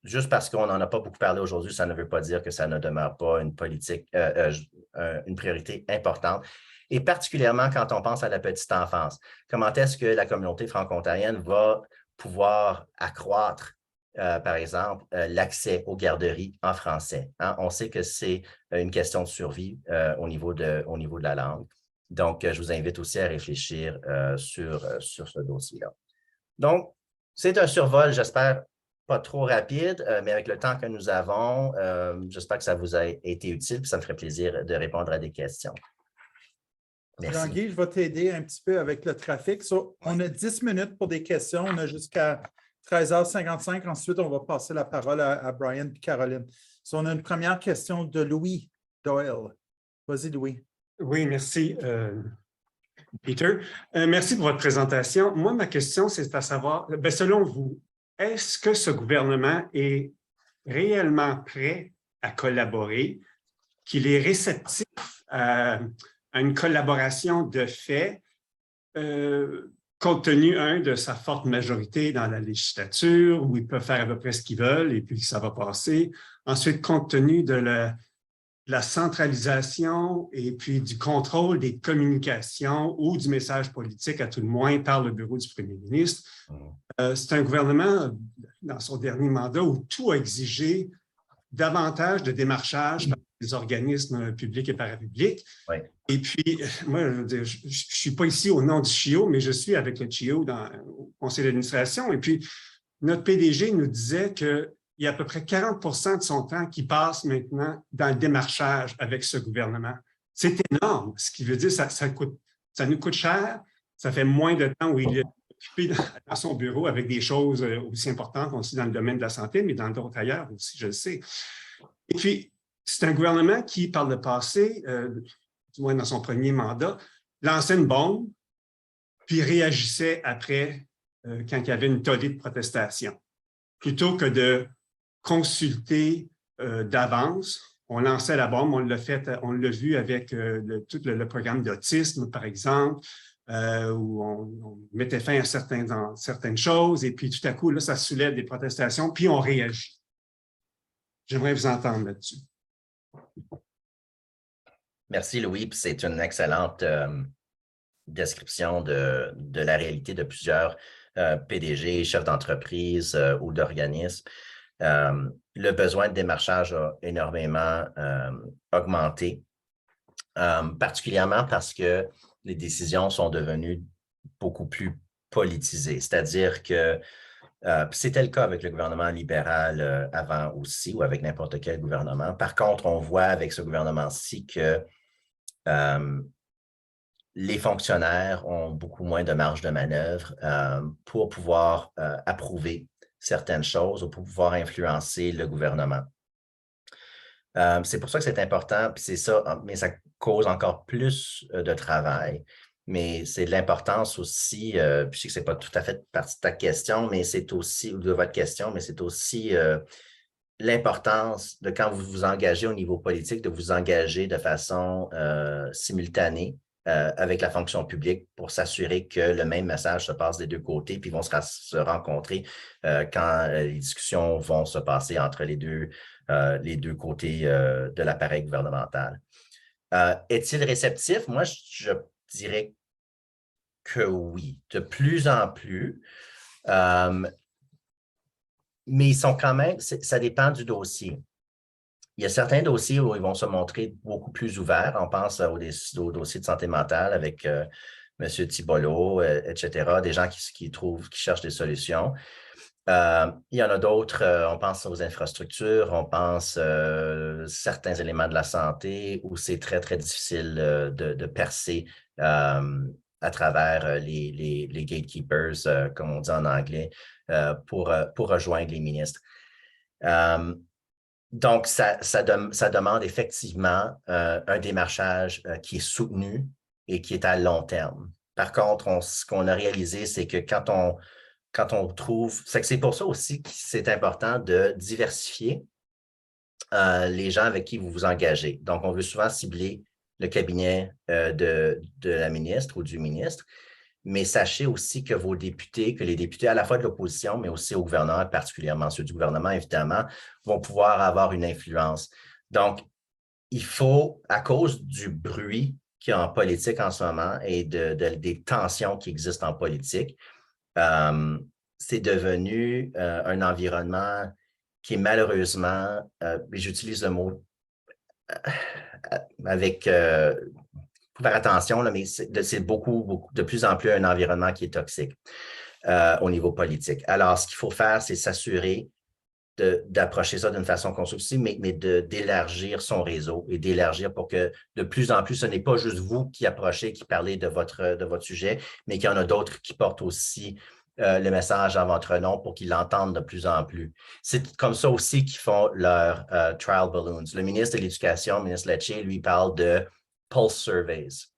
juste parce qu'on n'en a pas beaucoup parlé aujourd'hui, ça ne veut pas dire que ça ne demeure pas une politique, une priorité importante. Et particulièrement quand on pense à la petite enfance. Comment est-ce que la communauté franco-ontarienne va pouvoir accroître, par exemple, l'accès aux garderies en français. Hein? On sait que c'est une question de survie au niveau de la langue. Donc, je vous invite aussi à réfléchir sur ce dossier-là. Donc, c'est un survol, j'espère, pas trop rapide, mais avec le temps que nous avons, j'espère que ça vous a été utile, puis ça me ferait plaisir de répondre à des questions. Merci. Jean-Guy, je vais t'aider un petit peu avec le trafic. On a 10 minutes pour des questions. On a jusqu'à 13h55. Ensuite, on va passer la parole à Brian et Caroline. On a une première question de Louis Doyle. Vas-y, Louis. Oui, merci, Peter. Merci pour votre présentation. Moi, ma question, c'est à savoir, selon vous, est-ce que ce gouvernement est réellement prêt à collaborer, qu'il est réceptif à une collaboration de fait, compte tenu, de sa forte majorité dans la législature, où ils peuvent faire à peu près ce qu'ils veulent et puis ça va passer. Ensuite, compte tenu de la centralisation et puis du contrôle des communications ou du message politique, à tout le moins, par le bureau du premier ministre. C'est un gouvernement, dans son dernier mandat, où tout a exigé davantage de démarchage par les organismes publics et parapublics. Oui. Et puis, moi, je ne suis pas ici au nom du CHIO, mais je suis avec le CHIO au conseil d'administration. Et puis, notre PDG nous disait qu'il y a à peu près 40 % de son temps qui passe maintenant dans le démarchage avec ce gouvernement. C'est énorme, ce qui veut dire que ça nous coûte cher, ça fait moins de temps où il est occupé dans son bureau avec des choses aussi importantes aussi dans le domaine de la santé, mais dans d'autres ailleurs aussi, je le sais. Et puis, c'est un gouvernement qui, par le passé, du moins dans son premier mandat, lançait une bombe, puis réagissait après quand il y avait une tollée de protestation. Plutôt que de consulter d'avance, on lançait la bombe, on l'a vu avec tout le programme d'autisme, par exemple, où on mettait fin à certaines choses, et puis tout à coup, là, ça soulève des protestations, puis on réagit. J'aimerais vous entendre là-dessus. Merci, Louis. C'est une excellente description de la réalité de plusieurs PDG, chefs d'entreprise ou d'organismes. Le besoin de démarchage a énormément augmenté, particulièrement parce que les décisions sont devenues beaucoup plus politisées. C'est-à-dire que c'était le cas avec le gouvernement libéral avant aussi, ou avec n'importe quel gouvernement. Par contre, on voit avec ce gouvernement-ci que les fonctionnaires ont beaucoup moins de marge de manœuvre pour pouvoir approuver certaines choses ou pour pouvoir influencer le gouvernement. C'est pour ça que c'est important, puis c'est ça, mais ça cause encore plus de travail. Mais c'est de l'importance aussi, puis je sais que ce n'est pas tout à fait partie de ta question, mais c'est aussi, ou de votre question, mais c'est aussi l'importance de quand vous vous engagez au niveau politique, de vous engager de façon simultanée avec la fonction publique pour s'assurer que le même message se passe des deux côtés, puis ils vont se rencontrer quand les discussions vont se passer entre les deux côtés de l'appareil gouvernemental. Est-il réceptif? Moi, je dirais que oui, de plus en plus. Mais ils sont quand même, ça dépend du dossier. Il y a certains dossiers où ils vont se montrer beaucoup plus ouverts. On pense au dossier de santé mentale avec M. Thiboldeau, etc., des gens qui cherchent des solutions. Il y en a d'autres, on pense aux infrastructures, on pense certains éléments de la santé où c'est très, très difficile de percer à travers les gatekeepers, comme on dit en anglais, pour rejoindre les ministres. Donc, ça demande effectivement un démarchage qui est soutenu et qui est à long terme. Par contre, ce qu'on a réalisé, c'est que quand on trouve, c'est pour ça aussi que c'est important de diversifier les gens avec qui vous vous engagez. Donc, on veut souvent cibler le cabinet de la ministre ou du ministre, mais sachez aussi que que les députés à la fois de l'opposition, mais aussi au gouvernement, particulièrement ceux du gouvernement, évidemment, vont pouvoir avoir une influence. Donc, il faut, à cause du bruit qu'il y a en politique en ce moment et des tensions qui existent en politique, c'est devenu un environnement qui est malheureusement, j'utilise le mot avec, faut faire attention, là, mais c'est beaucoup, de plus en plus un environnement qui est toxique au niveau politique. Alors, ce qu'il faut faire, c'est s'assurer d'approcher ça d'une façon constructive, mais d'élargir son réseau et d'élargir pour que de plus en plus, ce n'est pas juste vous qui approchez, qui parlez de votre sujet, mais qu'il y en a d'autres qui portent aussi le message en votre nom pour qu'ils l'entendent de plus en plus. C'est comme ça aussi qu'ils font leur trial balloons. Le ministre de l'Éducation, le ministre Lecce, lui parle de pulse surveys.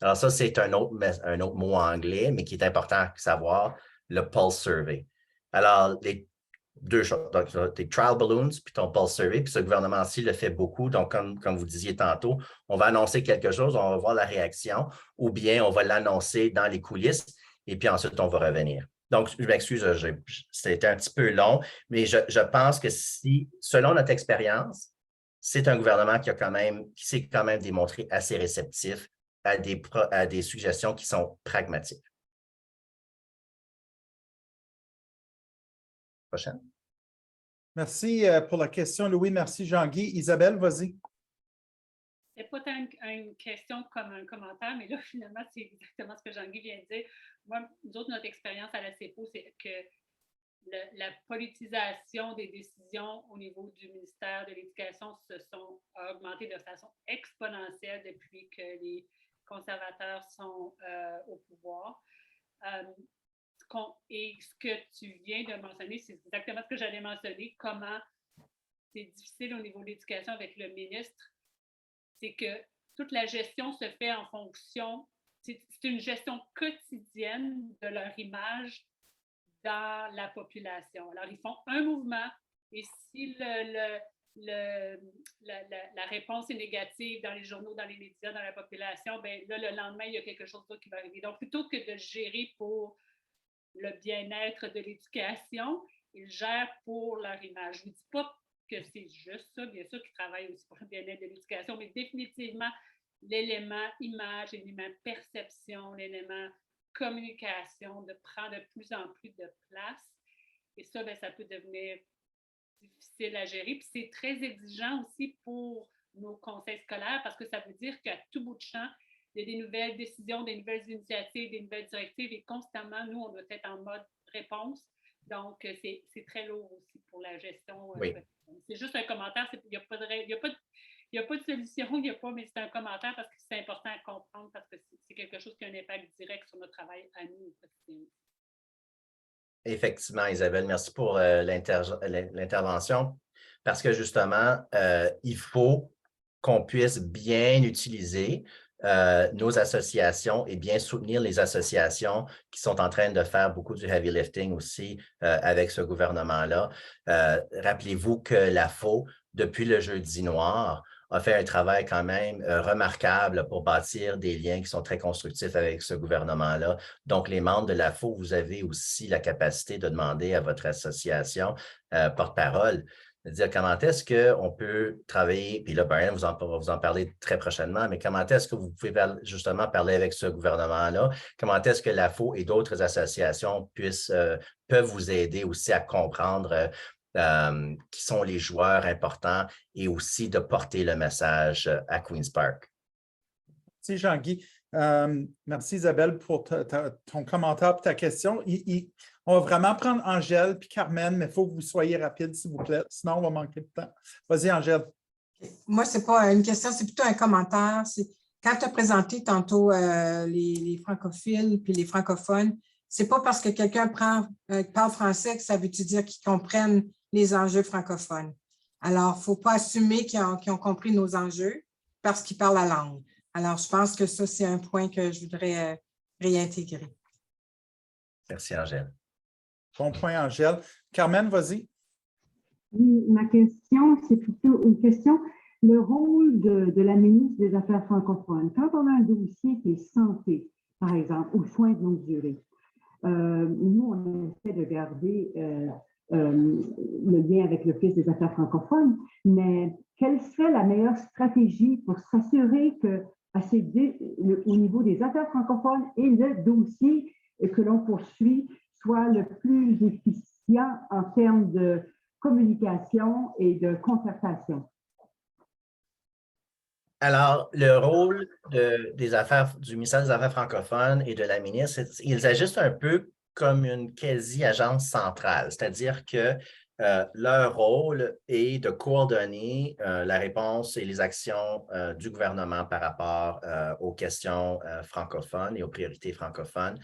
Alors ça, c'est un autre mot anglais, mais qui est important à savoir, le pulse survey. Alors, les deux choses. Donc, tu as tes trial balloons, puis ton pulse survey, puis ce gouvernement-ci le fait beaucoup. Donc, comme vous disiez tantôt, on va annoncer quelque chose, on va voir la réaction, ou bien on va l'annoncer dans les coulisses, et puis ensuite, on va revenir. Donc, je m'excuse, c'était un petit peu long, mais je pense que selon notre expérience, c'est un gouvernement qui s'est quand même démontré assez réceptif à des suggestions qui sont pragmatiques. Prochaine. Merci pour la question, Louis. Merci, Jean-Guy. Isabelle, vas-y. C'est pas tant une question comme un commentaire, mais là, finalement, c'est exactement ce que Jean-Guy vient de dire. Moi, nous autres, notre expérience à la CEPO, c'est que la politisation des décisions au niveau du ministère de l'Éducation a augmenté de façon exponentielle depuis que les conservateurs sont au pouvoir. Et ce que tu viens de mentionner, c'est exactement ce que j'allais mentionner, comment c'est difficile au niveau de l'éducation avec le ministre. C'est que toute la gestion se fait en fonction, c'est une gestion quotidienne de leur image dans la population. Alors, ils font un mouvement et si la réponse est négative dans les journaux, dans les médias, dans la population, bien là, le lendemain, il y a quelque chose d'autre qui va arriver. Donc, plutôt que de gérer pour le bien-être de l'éducation, ils gèrent pour leur image. Je ne vous dis pas que c'est juste ça, bien sûr qu'ils travaillent aussi pour le bien-être de l'éducation, mais définitivement, l'élément image, l'élément perception, l'élément communication prend de plus en plus de place. Et ça, bien, ça peut devenir difficile à gérer. Puis c'est très exigeant aussi pour nos conseils scolaires parce que ça veut dire qu'à tout bout de champ, il y a des nouvelles décisions, des nouvelles initiatives, des nouvelles directives et constamment, nous, on doit être en mode réponse. Donc, c'est très lourd aussi pour la gestion. Oui. C'est juste un commentaire. Il n'y a pas de solution, mais c'est un commentaire parce que c'est important à comprendre parce que c'est quelque chose qui a un impact direct sur notre travail à nous. Effectivement, Isabelle, merci pour l'intervention parce que justement, il faut qu'on puisse bien utiliser nos associations et bien soutenir les associations qui sont en train de faire beaucoup du heavy lifting aussi avec ce gouvernement-là. Rappelez-vous que l'AFO, depuis le Jeudi noir, a fait un travail quand même remarquable pour bâtir des liens qui sont très constructifs avec ce gouvernement-là. Donc, les membres de l'AFO, vous avez aussi la capacité de demander à votre association porte-parole de dire comment est-ce qu'on peut travailler, puis là, Brian va vous en parler très prochainement, mais comment est-ce que vous pouvez justement parler avec ce gouvernement-là? Comment est-ce que l'AFO et d'autres associations peuvent vous aider aussi à comprendre qui sont les joueurs importants et aussi de porter le message à Queen's Park? Merci, Jean-Guy. Merci, Isabelle, pour ton commentaire et ta question. On va vraiment prendre Angèle puis Carmen, mais il faut que vous soyez rapide, s'il vous plaît. Sinon, on va manquer de temps. Vas-y, Angèle. Moi, ce n'est pas une question, c'est plutôt un commentaire. Quand tu as présenté tantôt les francophiles puis les francophones, ce n'est pas parce que quelqu'un parle français que ça veut dire qu'ils comprennent les enjeux francophones. Alors, il ne faut pas assumer qu'ils ont compris nos enjeux parce qu'ils parlent la langue. Alors, je pense que ça, c'est un point que je voudrais réintégrer. Merci, Angèle. Bon point, Angèle. Carmen, vas-y. Oui, ma question, c'est plutôt une question. Le rôle de la ministre des Affaires francophones, quand on a un dossier qui est santé, par exemple, ou soins de longue durée, nous, on essaie de garder le lien avec l'Office des Affaires francophones, mais quelle serait la meilleure stratégie pour s'assurer que au niveau des affaires francophones et le dossier que l'on poursuit soit le plus efficient en termes de communication et de concertation? Alors, le rôle du ministère des Affaires francophones et de la ministre, ils agissent un peu comme une quasi-agence centrale, c'est-à-dire que leur rôle est de coordonner la réponse et les actions du gouvernement par rapport aux questions francophones et aux priorités francophones.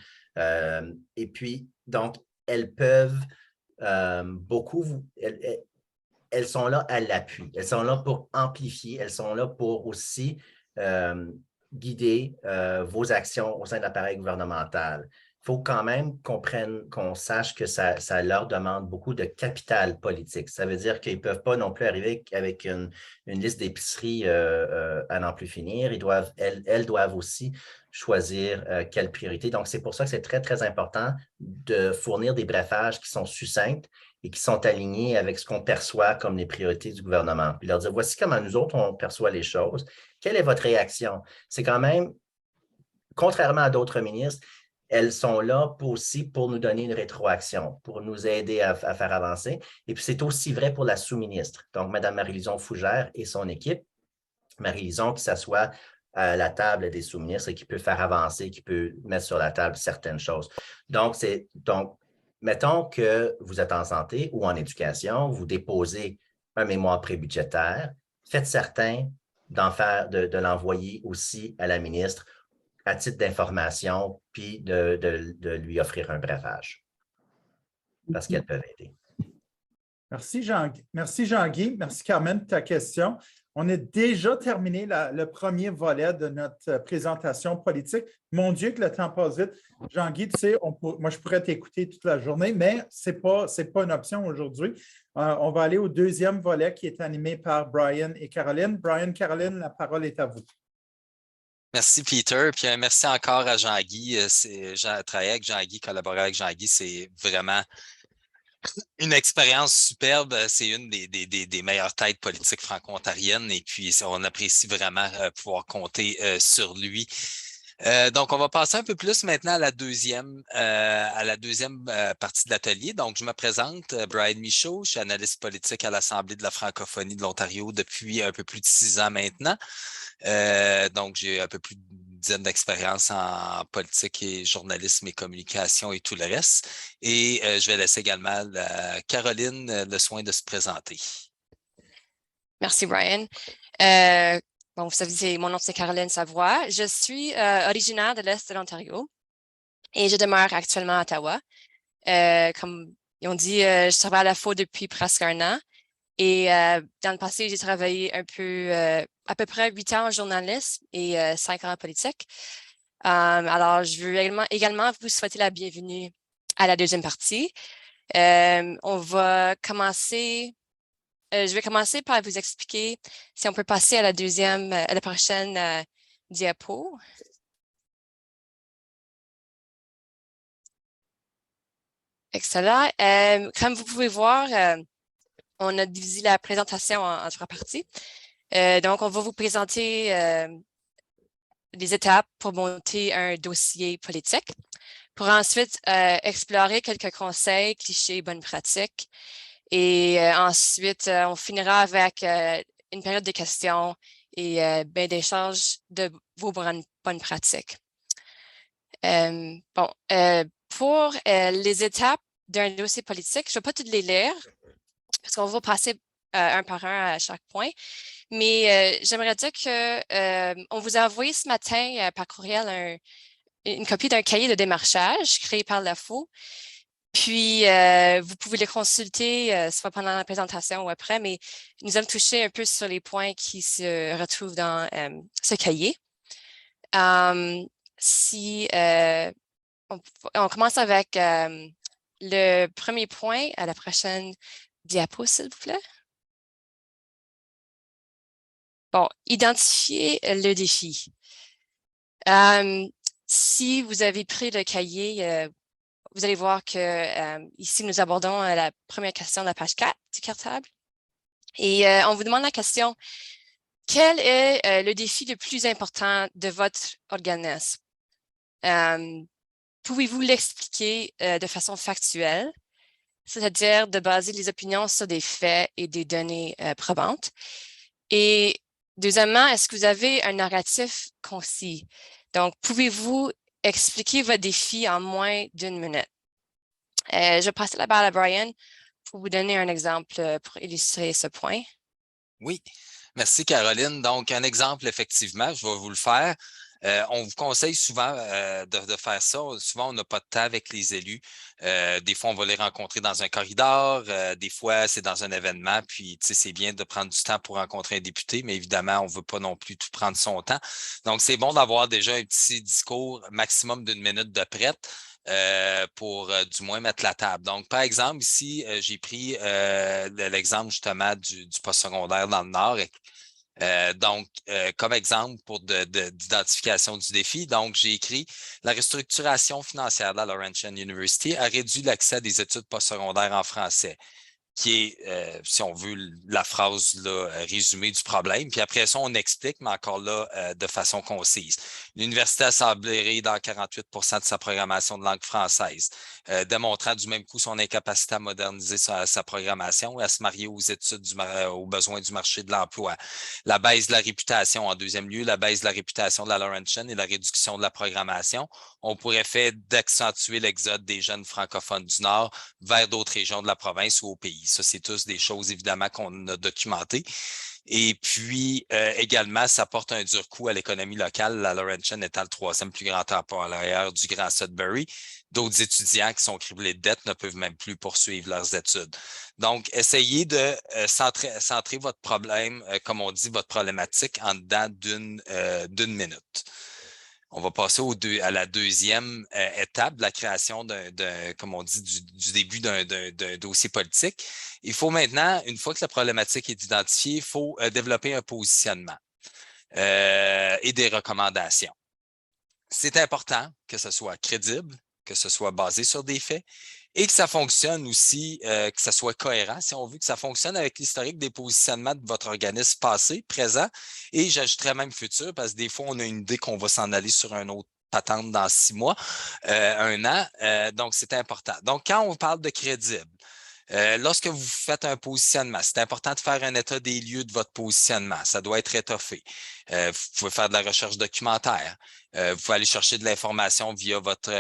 Et puis, donc, elles peuvent elles sont là à l'appui. Elles sont là pour amplifier. Elles sont là pour aussi guider vos actions au sein de l'appareil gouvernemental. Il faut quand même qu'on sache que ça leur demande beaucoup de capital politique. Ça veut dire qu'ils ne peuvent pas non plus arriver avec une liste d'épiceries à n'en plus finir. Elles doivent aussi choisir quelle priorité. Donc, c'est pour ça que c'est très, très important de fournir des briefages qui sont succincts et qui sont alignés avec ce qu'on perçoit comme les priorités du gouvernement. Puis leur dire, voici comment nous autres, on perçoit les choses. Quelle est votre réaction? C'est quand même, contrairement à d'autres ministres, elles sont là aussi pour nous donner une rétroaction, pour nous aider à faire avancer. Et puis, c'est aussi vrai pour la sous-ministre. Donc, Mme Marie-Lison Fougère et son équipe. Marie-Lison qui s'assoit à la table des sous-ministres et qui peut faire avancer, qui peut mettre sur la table certaines choses. Donc, mettons que vous êtes en santé ou en éducation, vous déposez un mémoire prébudgétaire, faites certain de l'envoyer aussi à la ministre à titre d'information, puis de lui offrir un breuvage, parce qu'elles peuvent aider. Merci, Jean-Guy. Merci, Carmen, pour ta question. On a déjà terminé le premier volet de notre présentation politique. Mon Dieu, que le temps passe vite. Jean-Guy, tu sais, moi, je pourrais t'écouter toute la journée, mais ce n'est pas une option aujourd'hui. On va aller au deuxième volet qui est animé par Brian et Caroline. Brian, Caroline, la parole est à vous. Merci, Peter. Puis merci encore à Jean-Guy. Travailler avec Jean-Guy, collaborer avec Jean-Guy, c'est vraiment une expérience superbe. C'est une des meilleures têtes politiques franco-ontariennes et puis on apprécie vraiment pouvoir compter sur lui. Donc, on va passer un peu plus maintenant à la deuxième partie de l'atelier. Donc, je me présente, Brian Michaud, je suis analyste politique à l'Assemblée de la francophonie de l'Ontario depuis un peu plus de 6 ans maintenant. Donc, j'ai un peu plus d'une dizaine d'expériences en politique et journalisme et communication et tout le reste. Et je vais laisser également à Caroline le soin de se présenter. Merci, Brian. Bon, vous savez, mon nom, c'est Caroline Savoie. Je suis originaire de l'Est de l'Ontario et je demeure actuellement à Ottawa. Comme ils ont dit, je travaille à la FO depuis presque 1 an. Et dans le passé, j'ai travaillé un peu, à peu près 8 ans en journalisme et 5 ans en politique. Alors, je veux également vous souhaiter la bienvenue à la deuxième partie. On va commencer, je vais commencer par vous expliquer si on peut passer à la prochaine diapo. Excellent. Comme vous pouvez voir, on a divisé la présentation en 3 parties. Donc, on va vous présenter les étapes pour monter un dossier politique, pour ensuite explorer quelques conseils, clichés, bonnes pratiques. Et ensuite, on finira avec une période de questions et d'échange de vos bonnes pratiques. Pour les étapes d'un dossier politique, je ne vais pas toutes les lire parce qu'on va passer un par un à chaque point. Mais j'aimerais dire qu'on vous a envoyé ce matin par courriel une copie d'un cahier de démarchage créé par la FO. Puis, vous pouvez le consulter, soit pendant la présentation ou après, mais nous allons toucher un peu sur les points qui se retrouvent dans ce cahier. On commence avec le premier point à la prochaine diapo, s'il vous plaît. Bon, identifier le défi. Si vous avez pris le cahier, vous allez voir que ici, nous abordons la première question de la page 4 du cartable. Et on vous demande la question, quel est le défi le plus important de votre organisme? Pouvez-vous l'expliquer de façon factuelle, c'est-à-dire de baser les opinions sur des faits et des données probantes? Et deuxièmement, est-ce que vous avez un narratif concis? Donc, pouvez-vous expliquer votre défi en moins d'1 minute? Je vais passer la balle à Brian pour vous donner un exemple pour illustrer ce point. Oui, merci Caroline. Donc, un exemple, effectivement, je vais vous le faire. On vous conseille souvent de faire ça. Souvent, on n'a pas de temps avec les élus. Des fois, on va les rencontrer dans un corridor. Des fois, c'est dans un événement. Puis, tu sais, c'est bien de prendre du temps pour rencontrer un député, mais évidemment, on ne veut pas non plus tout prendre son temps. Donc, c'est bon d'avoir déjà un petit discours maximum d'1 minute de prête. Pour du moins mettre la table. Donc, par exemple, ici, j'ai pris l'exemple justement du postsecondaire dans le Nord. Comme exemple d'identification du défi, donc j'ai écrit « La restructuration financière de la Laurentian University a réduit l'accès à des études postsecondaires en français » qui est, si on veut, la phrase là, résumée du problème. Puis après ça, on explique, mais encore là, de façon concise. L'université a semblé dans 48 % de sa programmation de langue française, démontrant du même coup son incapacité à moderniser sa programmation et à se marier aux études, aux besoins du marché de l'emploi. La baisse de la réputation, en deuxième lieu, la baisse de la réputation de la Laurentian et la réduction de la programmation ont pour effet d'accentuer l'exode des jeunes francophones du Nord vers d'autres régions de la province ou au pays. Ça, c'est tous des choses, évidemment, qu'on a documentées. Et puis, également, ça porte un dur coup à l'économie locale, la Laurentian étant le 3e plus grand employeur du Grand Sudbury. D'autres étudiants qui sont criblés de dettes ne peuvent même plus poursuivre leurs études. Donc, essayez de centrer votre problème, comme on dit, votre problématique en dedans d'une minute. On va passer à la deuxième étape de la création comme on dit, du début d'un dossier politique. Il faut maintenant, une fois que la problématique est identifiée, il faut développer un positionnement et des recommandations. C'est important que ce soit crédible, que ce soit basé sur des faits et que ça fonctionne aussi, que ça soit cohérent, si on veut, que ça fonctionne avec l'historique des positionnements de votre organisme passé, présent, et j'ajouterais même futur, parce que des fois, on a une idée qu'on va s'en aller sur un autre patente dans 6 mois, 1 an, donc c'est important. Donc, quand on parle de crédible, lorsque vous faites un positionnement, c'est important de faire un état des lieux de votre positionnement. Ça doit être étoffé. Vous pouvez faire de la recherche documentaire. Vous pouvez aller chercher de l'information via votre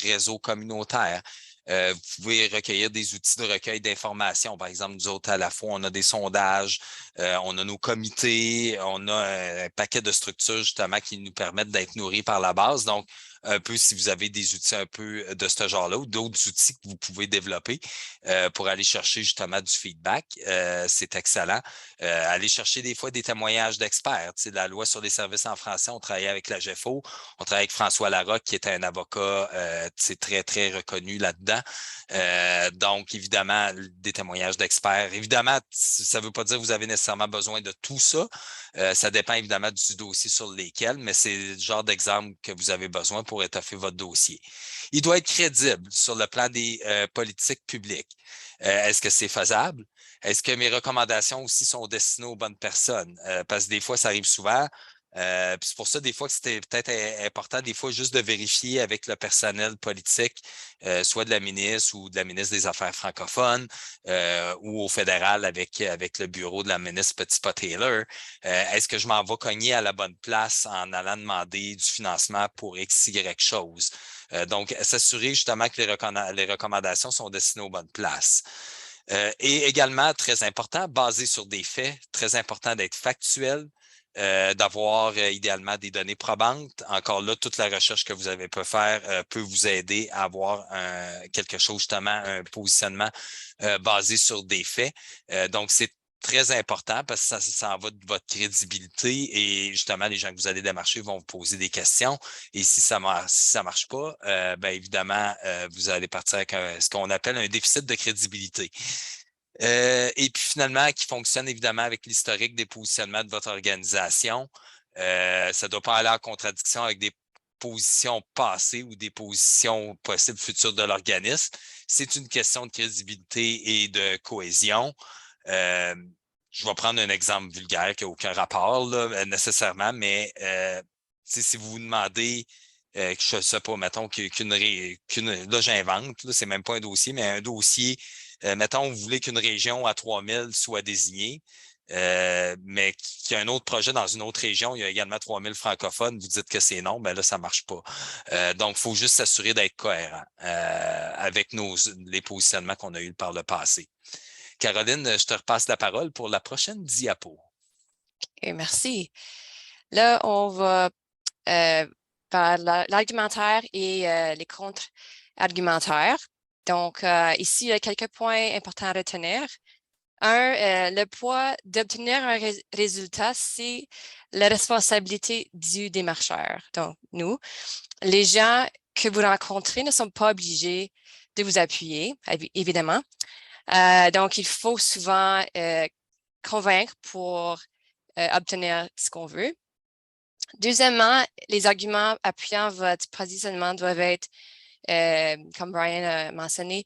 réseau communautaire. Vous pouvez recueillir des outils de recueil d'informations. Par exemple, nous autres, à la fois, on a des sondages, on a nos comités, on a un paquet de structures justement qui nous permettent d'être nourris par la base. Donc, un peu si vous avez des outils un peu de ce genre-là ou d'autres outils que vous pouvez développer pour aller chercher justement du feedback. C'est excellent. Aller chercher des fois des témoignages d'experts. Tu sais, la loi sur les services en français, on travaillait avec la GEFO, on travaille avec François Larocque, qui est un avocat très, très reconnu là-dedans. Donc, évidemment, des témoignages d'experts. Évidemment, ça ne veut pas dire que vous avez nécessairement besoin de tout ça. Ça dépend évidemment du dossier sur lequel, mais c'est le genre d'exemple que vous avez besoin pour étoffer votre dossier. Il doit être crédible sur le plan des politiques publiques. Est-ce que c'est faisable? Est-ce que mes recommandations aussi sont destinées aux bonnes personnes? Parce que des fois, ça arrive souvent. Puis c'est pour ça, des fois, que c'était peut-être important, des fois, juste de vérifier avec le personnel politique, soit de la ministre ou de la ministre des Affaires francophones ou au fédéral avec le bureau de la ministre Petitpas-Taylor. Est-ce que je m'en vais cogner à la bonne place en allant demander du financement pour X, Y chose? Donc, s'assurer justement que les recommandations sont destinées aux bonnes places. Et également, très important, basé sur des faits, très important d'être factuel, d'avoir idéalement des données probantes. Encore là, toute la recherche que vous avez pu faire peut vous aider à avoir quelque chose, justement, un positionnement basé sur des faits. Donc, c'est très important parce que ça en va de votre crédibilité et justement, les gens que vous allez démarcher vont vous poser des questions. Et si ça marche pas, bien évidemment, vous allez partir avec ce qu'on appelle un déficit de crédibilité. Et puis finalement, qui fonctionne évidemment avec l'historique des positionnements de votre organisation. Ça ne doit pas aller en contradiction avec des positions passées ou des positions possibles futures de l'organisme. C'est une question de crédibilité et de cohésion. Je vais prendre un exemple vulgaire qui n'a aucun rapport là, nécessairement, mais si vous vous demandez, je ne sais pas, mettons là j'invente, là, c'est même pas un dossier, mais un dossier, mettons, vous voulez qu'une région à 3000 soit désignée, mais qu'il y a un autre projet dans une autre région, il y a également 3000 francophones, vous dites que c'est non, ben là, ça ne marche pas. Donc, il faut juste s'assurer d'être cohérent avec les positionnements qu'on a eus par le passé. Caroline, je te repasse la parole pour la prochaine diapo. Okay, merci. Là, on va par l'argumentaire et les contre-argumentaires. Donc, ici, il y a quelques points importants à retenir. Le poids d'obtenir un résultat, c'est la responsabilité du démarcheur. Donc, nous, les gens que vous rencontrez ne sont pas obligés de vous appuyer, évidemment. Donc, il faut souvent convaincre pour obtenir ce qu'on veut. Deuxièmement, les arguments appuyant votre positionnement doivent être, comme Brian a mentionné,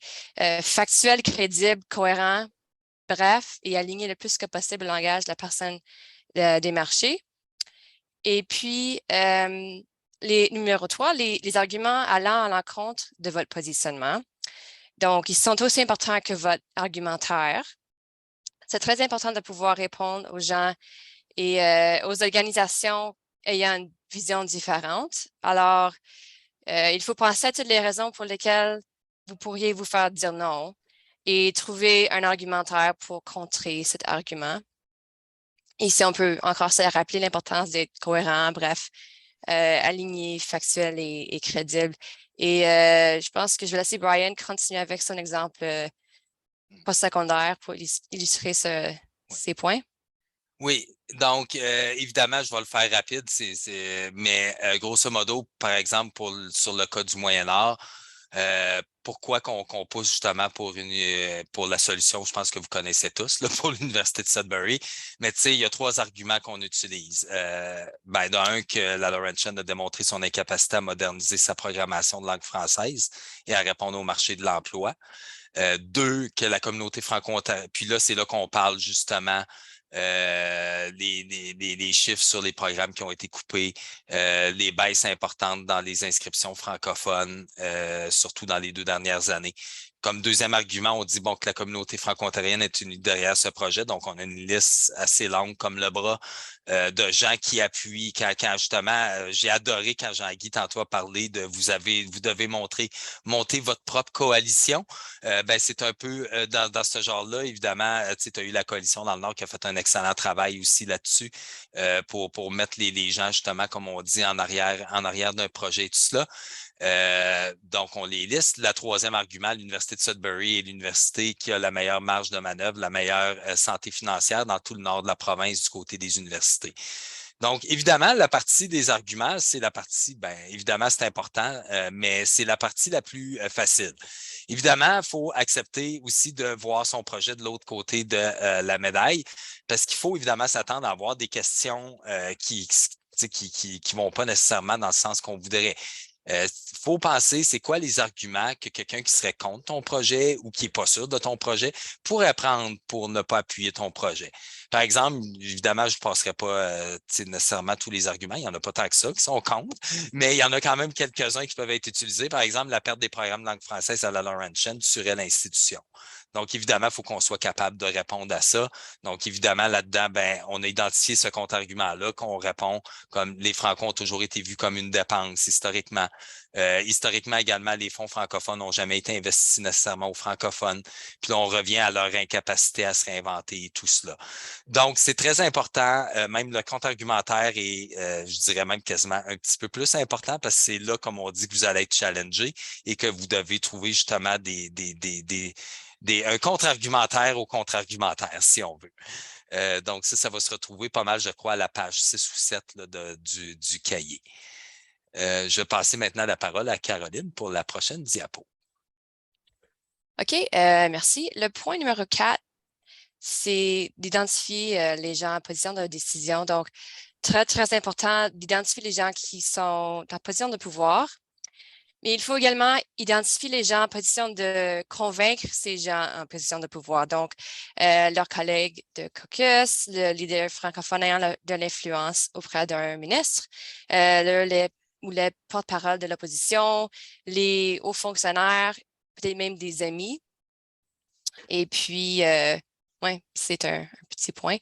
factuels, crédibles, cohérents, bref, et alignés le plus que possible le langage de la personne démarchée. Et puis, numéro 3, les arguments allant à l'encontre de votre positionnement. Donc, ils sont aussi importants que votre argumentaire. C'est très important de pouvoir répondre aux gens et aux organisations ayant une vision différente. Alors, il faut penser à toutes les raisons pour lesquelles vous pourriez vous faire dire non et trouver un argumentaire pour contrer cet argument. Ici, on peut encore se rappeler l'importance d'être cohérent, bref, aligné, factuel et crédible. Et je pense que je vais laisser Brian continuer avec son exemple post-secondaire pour illustrer ces points. Oui, donc évidemment, je vais le faire rapide, mais grosso modo, par exemple, sur le cas du Moyen-Âge, pourquoi qu'on pousse justement pour la solution, je pense que vous connaissez tous, là, pour l'Université de Sudbury, mais tu sais, il y a 3 arguments qu'on utilise. D'un, que la Laurentian a démontré son incapacité à moderniser sa programmation de langue française et à répondre au marché de l'emploi. 2, que la communauté franco-ontarienne, puis là, c'est là qu'on parle justement les chiffres sur les programmes qui ont été coupés, les baisses importantes dans les inscriptions francophones, surtout dans les 2 dernières années. comme deuxième argument, on dit bon, que la communauté franco-ontarienne est unie derrière ce projet. Donc, on a une liste assez longue comme le bras de gens qui appuient. Quand justement, j'ai adoré quand Jean-Guy tantôt a parlé de vous devez monter votre propre coalition. C'est un peu dans ce genre-là. Évidemment, tu as eu la coalition dans le Nord qui a fait un excellent travail aussi là-dessus pour mettre les gens, justement, comme on dit, en arrière d'un projet et tout cela. Donc, on les liste. Le troisième argument, l'Université de Sudbury est l'université qui a la meilleure marge de manœuvre, la meilleure santé financière dans tout le nord de la province du côté des universités. Donc, évidemment, la partie des arguments, c'est la partie, évidemment, c'est important, mais c'est la partie la plus facile. Évidemment, il faut accepter aussi de voir son projet de l'autre côté de la médaille, parce qu'il faut évidemment s'attendre à avoir des questions qui vont pas nécessairement dans le sens qu'on voudrait. Faut penser, c'est quoi les arguments que quelqu'un qui serait contre ton projet ou qui n'est pas sûr de ton projet pourrait prendre pour ne pas appuyer ton projet. Par exemple, évidemment, je ne passerai pas nécessairement tous les arguments, il n'y en a pas tant que ça qui sont contre, mais il y en a quand même quelques-uns qui peuvent être utilisés. Par exemple, la perte des programmes de langue française à la Laurentian tuerait l'institution. Donc, évidemment, il faut qu'on soit capable de répondre à ça. Donc, évidemment, là-dedans, on a identifié ce contre-argument-là qu'on répond comme les Franco ont toujours été vus comme une dépense historiquement. Historiquement également, les fonds francophones n'ont jamais été investis nécessairement aux francophones. Puis là, on revient à leur incapacité à se réinventer et tout cela. Donc, c'est très important. Même le contre-argumentaire est, je dirais même quasiment un petit peu plus important parce que c'est là, comme on dit, que vous allez être challengé et que vous devez trouver justement un contre-argumentaire au contre-argumentaire, si on veut. Donc, ça va se retrouver pas mal, je crois, à la page 6 ou 7 là, du cahier. Je vais passer maintenant la parole à Caroline pour la prochaine diapo. OK, merci. Le point numéro 4, c'est d'identifier les gens en position de décision. Donc, très, très important d'identifier les gens qui sont en position de pouvoir. Mais il faut également identifier les gens en position de convaincre ces gens en position de pouvoir. Donc, leurs collègues de caucus, le leader francophone ayant de l'influence auprès d'un ministre, les porte-parole de l'opposition, les hauts fonctionnaires, peut-être même des amis. Et puis, oui, c'est un petit point.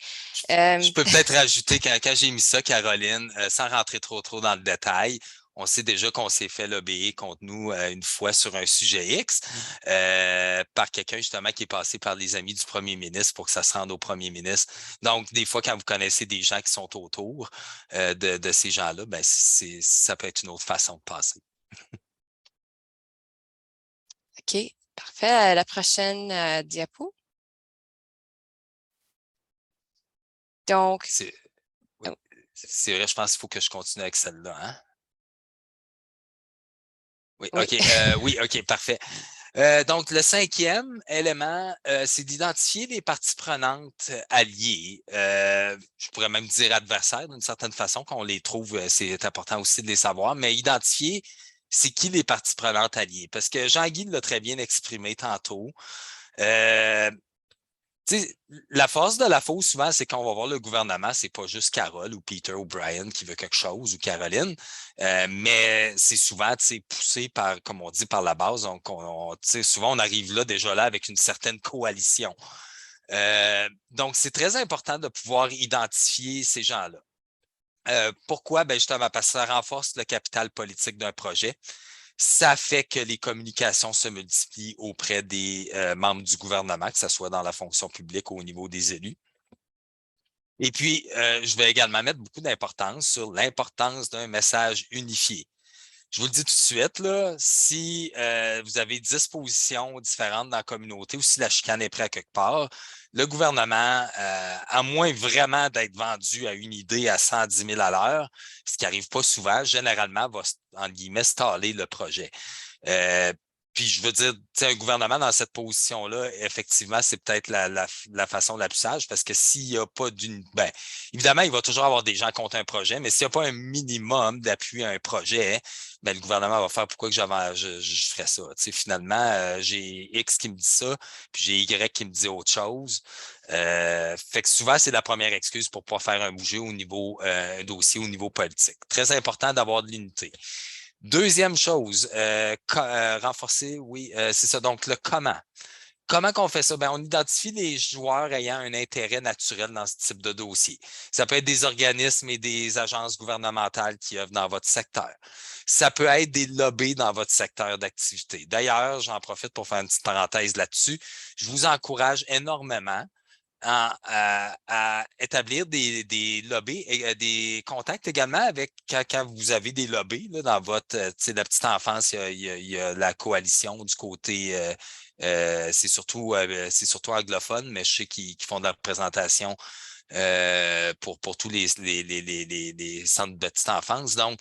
Je peux peut-être rajouter, quand j'ai mis ça, Caroline, sans rentrer trop dans le détail, on sait déjà qu'on s'est fait lobbyer contre nous une fois sur un sujet X par quelqu'un justement qui est passé par les amis du premier ministre pour que ça se rende au premier ministre. Donc, des fois, quand vous connaissez des gens qui sont autour de ces gens-là, ça peut être une autre façon de passer. OK, parfait. La prochaine diapo. Donc, c'est vrai, je pense qu'il faut que je continue avec celle-là, hein? Oui, oui. OK. Oui, OK, parfait. Donc, le 5e élément, c'est d'identifier les parties prenantes alliées. Je pourrais même dire adversaires d'une certaine façon, qu'on les trouve, c'est important aussi de les savoir, mais identifier c'est qui les parties prenantes alliées. Parce que Jean-Guy l'a très bien exprimé tantôt. La force de la fausse, souvent, c'est quand on va voir le gouvernement, c'est pas juste Carole ou Peter ou Brian qui veut quelque chose ou Caroline, mais c'est souvent poussé par, comme on dit, par la base. Donc, souvent, on arrive là déjà là avec une certaine coalition. Donc, c'est très important de pouvoir identifier ces gens-là. Pourquoi? Justement, parce que ça renforce le capital politique d'un projet. Ça fait que les communications se multiplient auprès des membres du gouvernement, que ce soit dans la fonction publique ou au niveau des élus. Et puis, je vais également mettre beaucoup d'importance sur l'importance d'un message unifié. Je vous le dis tout de suite, là, si vous avez 10 positions différentes dans la communauté ou si la chicane est prête à quelque part, le gouvernement, à moins vraiment d'être vendu à une idée à 110 000 à l'heure, ce qui n'arrive pas souvent, généralement va, entre guillemets, staller le projet. Puis je veux dire, un gouvernement dans cette position-là, effectivement, c'est peut-être la façon la plus sage parce que s'il n'y a pas évidemment, il va toujours avoir des gens contre un projet, mais s'il n'y a pas un minimum d'appui à un projet, le gouvernement va faire pourquoi que je ferais ça. Finalement, j'ai X qui me dit ça, puis j'ai Y qui me dit autre chose. Fait que souvent, c'est la première excuse pour ne pas faire un dossier au niveau politique. Très important d'avoir de l'unité. Deuxième chose, renforcer, oui, c'est ça. Donc, le comment. Comment qu'on fait ça? Ben, on identifie les joueurs ayant un intérêt naturel dans ce type de dossier. Ça peut être des organismes et des agences gouvernementales qui œuvrent dans votre secteur. Ça peut être des lobbies dans votre secteur d'activité. D'ailleurs, j'en profite pour faire une petite parenthèse là-dessus. Je vous encourage énormément à établir des lobbies et des contacts également avec quand vous avez des lobbies là, dans votre la petite enfance, il y a la coalition du côté c'est surtout anglophone, mais je sais qu'ils font de la représentation pour tous les centres de petite enfance. Donc,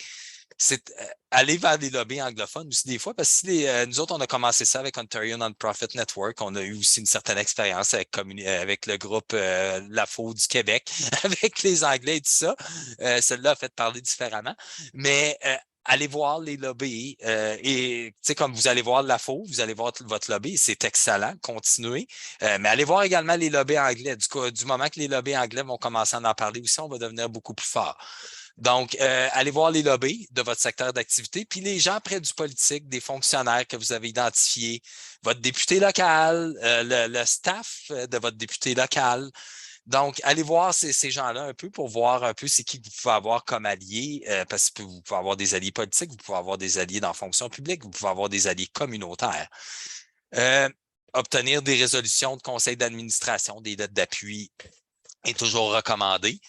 c'est aller vers des lobbies anglophones aussi des fois, parce que nous autres, on a commencé ça avec Ontario Non-Profit Network. On a eu aussi une certaine expérience avec le groupe LAFO du Québec, avec les Anglais et tout ça. Celle-là a fait parler différemment. Mais allez voir les lobbies et tu sais, comme vous allez voir LAFO, vous allez voir votre lobby, c'est excellent, continuez. Mais allez voir également les lobbies anglais. Du moment que les lobbies anglais vont commencer à en parler aussi, on va devenir beaucoup plus fort. Donc, allez voir les lobbies de votre secteur d'activité, puis les gens près du politique, des fonctionnaires que vous avez identifiés, votre député local, le staff de votre député local. Donc, allez voir ces gens-là un peu pour voir un peu c'est qui vous pouvez avoir comme alliés, parce que vous pouvez avoir des alliés politiques, vous pouvez avoir des alliés dans la fonction publique, vous pouvez avoir des alliés communautaires. Obtenir des résolutions de conseil d'administration, des lettres d'appui est toujours recommandé.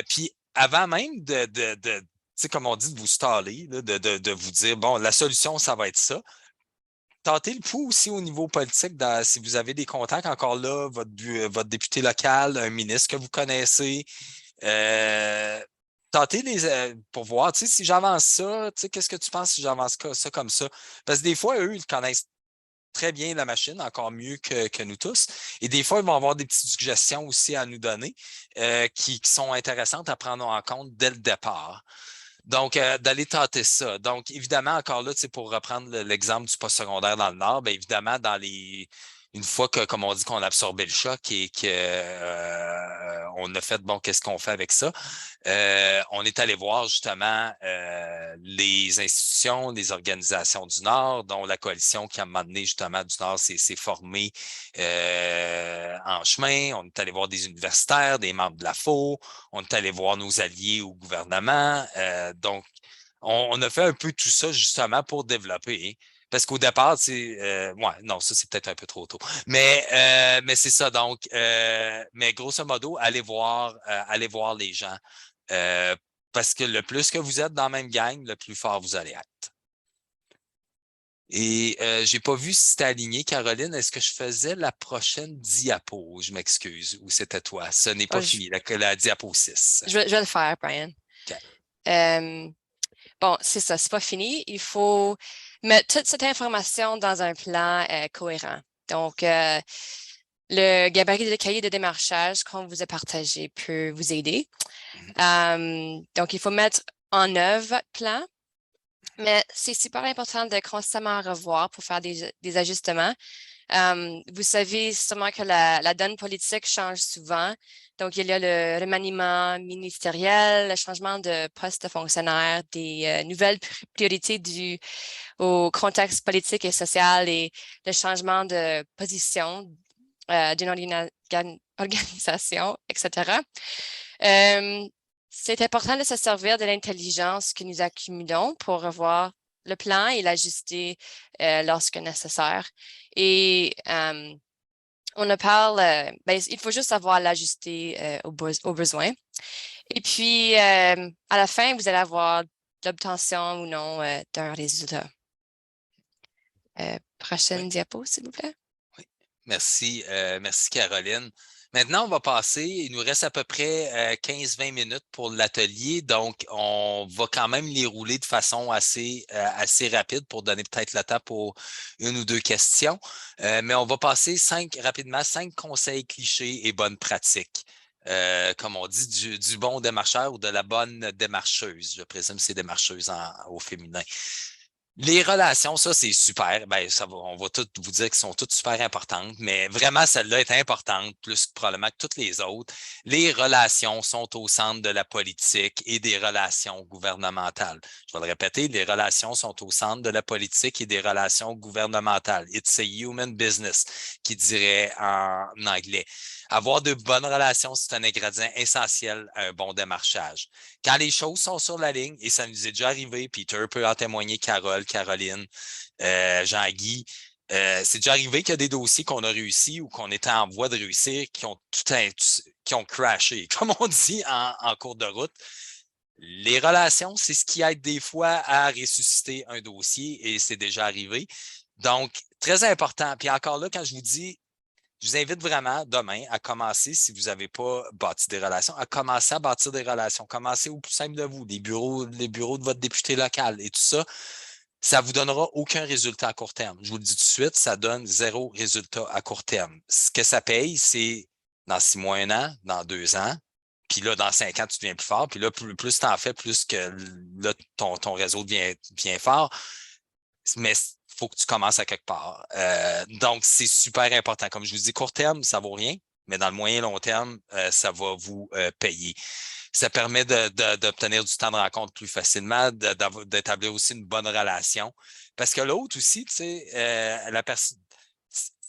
Puis, avant même tu sais, comme on dit, de vous staller, là, de vous dire, bon, la solution, ça va être ça. Tentez le pouls aussi au niveau politique, si vous avez des contacts, encore là, votre député local, un ministre que vous connaissez, tentez pour voir, tu sais, si j'avance ça, tu sais, qu'est-ce que tu penses si j'avance ça comme ça? Parce que des fois, eux, ils connaissent très bien la machine, encore mieux que nous tous. Et des fois, ils vont avoir des petites suggestions aussi à nous donner qui sont intéressantes à prendre en compte dès le départ. Donc, d'aller tenter ça. Donc, évidemment, encore là, pour reprendre l'exemple du postsecondaire dans le Nord, bien évidemment, une fois que, comme on dit, qu'on a absorbé le choc et qu'on a fait, bon, qu'est-ce qu'on fait avec ça? On est allé voir justement les institutions, les organisations du Nord, dont la coalition qui a mené justement du Nord s'est formée en chemin. On est allé voir des universitaires, des membres de la FO. On est allé voir nos alliés au gouvernement. Donc, on a fait un peu tout ça justement pour développer. Parce qu'au départ, non, ça, c'est peut-être un peu trop tôt. Mais c'est ça. Donc, mais grosso modo, allez voir les gens. Parce que le plus que vous êtes dans la même gang, le plus fort vous allez être. Et je n'ai pas vu si c'était aligné. Caroline, est-ce que je faisais la prochaine diapo? Je m'excuse. Ou c'était toi? Ce n'est pas fini, la diapo 6. Je vais le faire, Brian. Okay. Bon, c'est ça, c'est pas fini. Il faut mettre toute cette information dans un plan cohérent. Donc, le gabarit de cahier de démarchage qu'on vous a partagé peut vous aider. Donc, il faut mettre en œuvre votre plan, mais c'est super important de constamment revoir pour faire des ajustements. Vous savez sûrement que la donne politique change souvent. Donc, il y a le remaniement ministériel, le changement de poste de fonctionnaire, des nouvelles priorités au contexte politique et social et le changement de position d'une organisation, etc. C'est important de se servir de l'intelligence que nous accumulons pour revoir le plan et l'ajuster lorsque nécessaire. Et on ne parle, il faut juste savoir l'ajuster aux besoins. Et puis, à la fin, vous allez avoir l'obtention ou non d'un résultat. Prochaine diapo, s'il vous plaît. Oui, merci Caroline. Maintenant, on va passer, il nous reste à peu près 15-20 minutes pour l'atelier, donc on va quand même les rouler de façon assez rapide pour donner peut-être le temps pour une ou deux questions. Mais on va passer rapidement 5 conseils clichés et bonnes pratiques. Comme on dit, du bon démarcheur ou de la bonne démarcheuse. Je présume que c'est démarcheuse au féminin. Les relations, ça, c'est super. Ben, on va tout vous dire qu'elles sont toutes super importantes, mais vraiment, celle-là est importante, plus probablement que toutes les autres. Les relations sont au centre de la politique et des relations gouvernementales. Je vais le répéter, les relations sont au centre de la politique et des relations gouvernementales. It's a human business, qui dirait en anglais. Avoir de bonnes relations, c'est un ingrédient essentiel à un bon démarchage. Quand les choses sont sur la ligne, et ça nous est déjà arrivé, Peter peut en témoigner, Carole, Caroline, Jean-Guy, c'est déjà arrivé qu'il y a des dossiers qu'on a réussi ou qu'on était en voie de réussir qui ont crashé, comme on dit en cours de route. Les relations, c'est ce qui aide des fois à ressusciter un dossier et c'est déjà arrivé. Donc, très important. Puis encore là, quand je vous dis, je vous invite vraiment demain à commencer, si vous n'avez pas bâti des relations, à commencer à bâtir des relations. Commencez au plus simple de vous, les bureaux de votre député local et tout ça. Ça ne vous donnera aucun résultat à court terme. Je vous le dis tout de suite, ça donne 0 résultat à court terme. Ce que ça paye, c'est dans 6 mois, 1 an, dans 2 ans. Puis là, dans 5 ans, tu deviens plus fort. Puis là, plus tu en fais, plus que là, ton réseau devient fort. Mais il faut que tu commences à quelque part. Donc, c'est super important. Comme je vous dis, court terme, ça ne vaut rien, mais dans le moyen et long terme, ça va vous payer. Ça permet d'obtenir du temps de rencontre plus facilement, d'établir aussi une bonne relation. Parce que l'autre aussi, tu sais,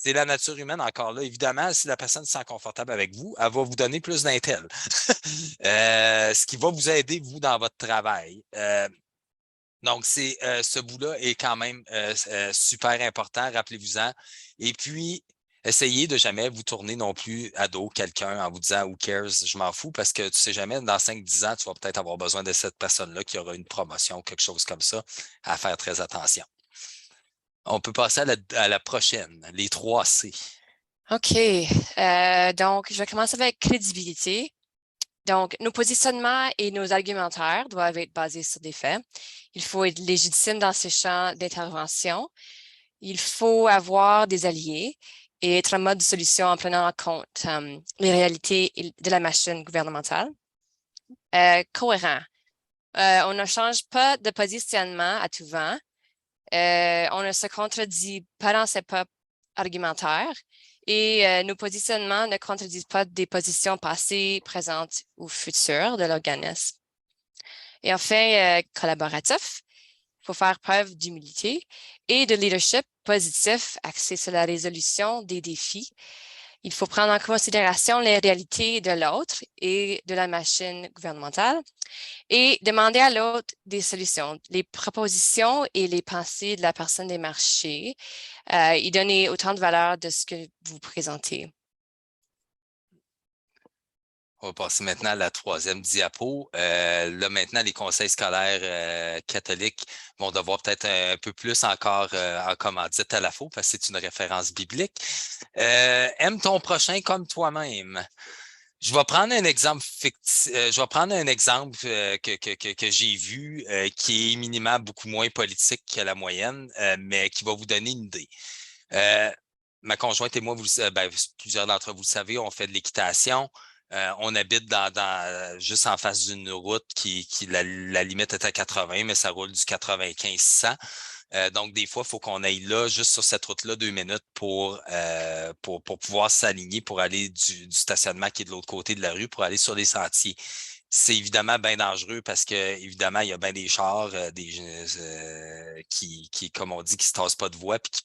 c'est la nature humaine encore là. Évidemment, si la personne se sent confortable avec vous, elle va vous donner plus d'intel. Ce qui va vous aider, vous, dans votre travail. Donc, ce bout-là est quand même super important, rappelez-vous-en. Et puis, essayez de jamais vous tourner non plus à dos quelqu'un en vous disant « who cares, je m'en fous » parce que tu ne sais jamais, dans 5-10 ans, tu vas peut-être avoir besoin de cette personne-là qui aura une promotion ou quelque chose comme ça, à faire très attention. On peut passer à la prochaine, les 3 C. OK. Donc, je vais commencer avec crédibilité. Donc, nos positionnements et nos argumentaires doivent être basés sur des faits. Il faut être légitime dans ses champs d'intervention. Il faut avoir des alliés et être en mode solution en prenant en compte les réalités de la machine gouvernementale. Cohérent. On ne change pas de positionnement à tout vent. On ne se contredit pas dans ses propres argumentaires. Et nos positionnements ne contredisent pas des positions passées, présentes ou futures de l'organisme. Et enfin, collaboratif, il faut faire preuve d'humilité et de leadership positif axé sur la résolution des défis. Il faut prendre en considération les réalités de l'autre et de la machine gouvernementale et demander à l'autre des solutions, les propositions et les pensées de la personne des marchés, y donner autant de valeur de ce que vous présentez. On va passer maintenant à la 3e diapo. Là, maintenant, les conseils scolaires catholiques vont devoir peut-être un peu plus encore en commandite à la faux parce que c'est une référence biblique. Aime ton prochain comme toi-même. Je vais prendre un exemple je vais prendre un exemple que j'ai vu qui est éminemment beaucoup moins politique que la moyenne, mais qui va vous donner une idée. Ma conjointe et moi, plusieurs d'entre vous le savez, on fait de l'équitation. On habite juste en face d'une route qui la limite est à 80, mais ça roule du 95-100. Donc, des fois, il faut qu'on aille là, juste sur cette route-là, 2 minutes pour pouvoir s'aligner pour aller du stationnement qui est de l'autre côté de la rue pour aller sur les sentiers. C'est évidemment bien dangereux parce que, évidemment, il y a bien des chars qui, comme on dit, qui ne se tassent pas de voie puis qui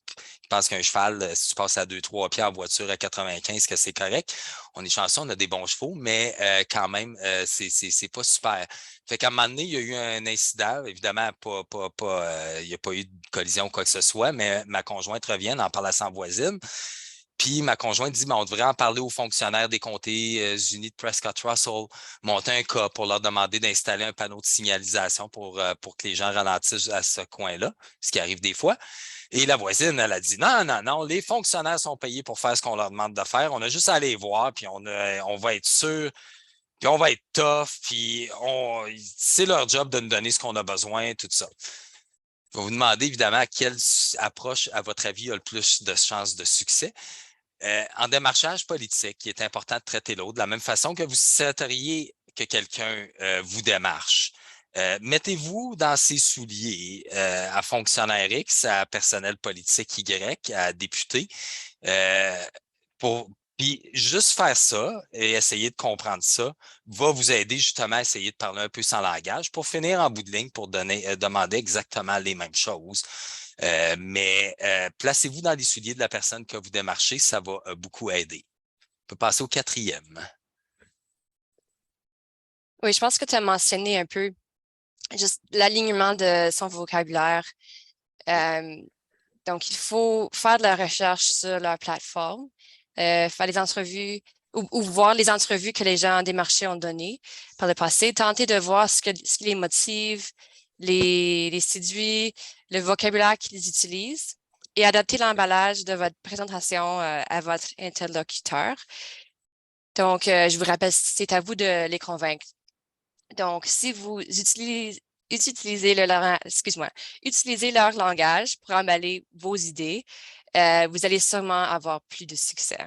pensent qu'un cheval, si tu passes à 2-3 pieds en voiture à 95, que c'est correct. On est chanceux, on a des bons chevaux, mais quand même, c'est pas super. Fait qu'à un moment donné, il y a eu un incident. Évidemment, il n'y a pas eu de collision ou quoi que ce soit, mais ma conjointe revient, en parle à sa voisine. Puis ma conjointe dit, on devrait en parler aux fonctionnaires des comtés unis de Prescott-Russell, monter un cas pour leur demander d'installer un panneau de signalisation pour que les gens ralentissent à ce coin-là, ce qui arrive des fois. Et la voisine, elle a dit, non, les fonctionnaires sont payés pour faire ce qu'on leur demande de faire. On a juste à aller voir, puis on va être sûr, puis on va être tough, puis c'est leur job de nous donner ce qu'on a besoin, tout ça. Je vais vous demander, évidemment, quelle approche, à votre avis, a le plus de chances de succès. En démarchage politique, il est important de traiter l'autre de la même façon que vous souhaiteriez que quelqu'un vous démarche. Mettez-vous dans ses souliers à fonctionnaire X, à personnel politique Y, à député. Puis juste faire ça et essayer de comprendre ça va vous aider justement à essayer de parler un peu sans langage pour finir en bout de ligne pour demander exactement les mêmes choses. Mais placez-vous dans les souliers de la personne que vous démarchez, ça va beaucoup aider. On peut passer au 4e. Oui, je pense que tu as mentionné un peu juste l'alignement de son vocabulaire. Donc, il faut faire de la recherche sur leur plateforme, faire des entrevues ou voir les entrevues que les gens démarchés ont données par le passé, tenter de voir ce qui les motive, les séduit, le vocabulaire qu'ils utilisent et adapter l'emballage de votre présentation à votre interlocuteur. Donc, je vous rappelle, c'est à vous de les convaincre. Donc, si vous utilisez leur langage pour emballer vos idées, vous allez sûrement avoir plus de succès.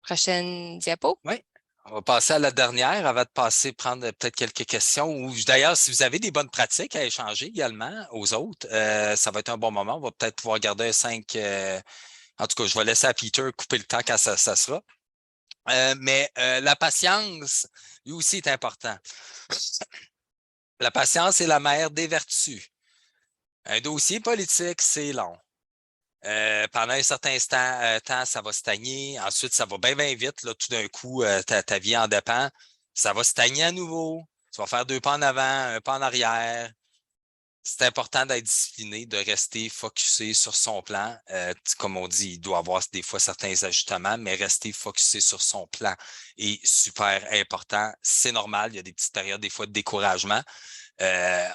Prochaine diapo. Oui, on va passer à la dernière avant de prendre peut-être quelques questions. Ou d'ailleurs, si vous avez des bonnes pratiques à échanger également aux autres, ça va être un bon moment. On va peut-être pouvoir garder un 5. En tout cas, je vais laisser à Peter couper le temps quand ça sera. Mais la patience, lui aussi, est important. La patience est la mère des vertus. Un dossier politique, c'est long. Pendant un certain temps, ça va stagner. Ensuite, ça va bien, bien vite. Là, tout d'un coup, ta vie en dépend. Ça va stagner à nouveau. Tu vas faire 2 pas en avant, 1 pas en arrière. C'est important d'être discipliné, de rester focusé sur son plan. Comme on dit, il doit avoir des fois certains ajustements, mais rester focusé sur son plan est super important. C'est normal, il y a des petites périodes, des fois, de découragement.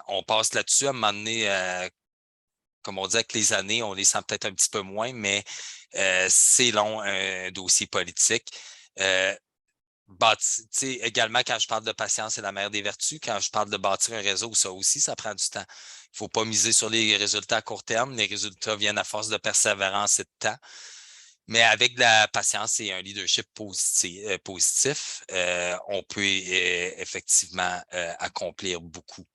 On passe là-dessus à un moment donné, comme on dit, avec les années, on les sent peut-être un petit peu moins, mais c'est long, un dossier politique. Également, quand je parle de patience, c'est la mère des vertus. Quand je parle de bâtir un réseau, ça aussi, ça prend du temps. Il ne faut pas miser sur les résultats à court terme. Les résultats viennent à force de persévérance et de temps. Mais avec de la patience et un leadership positif, on peut effectivement accomplir beaucoup.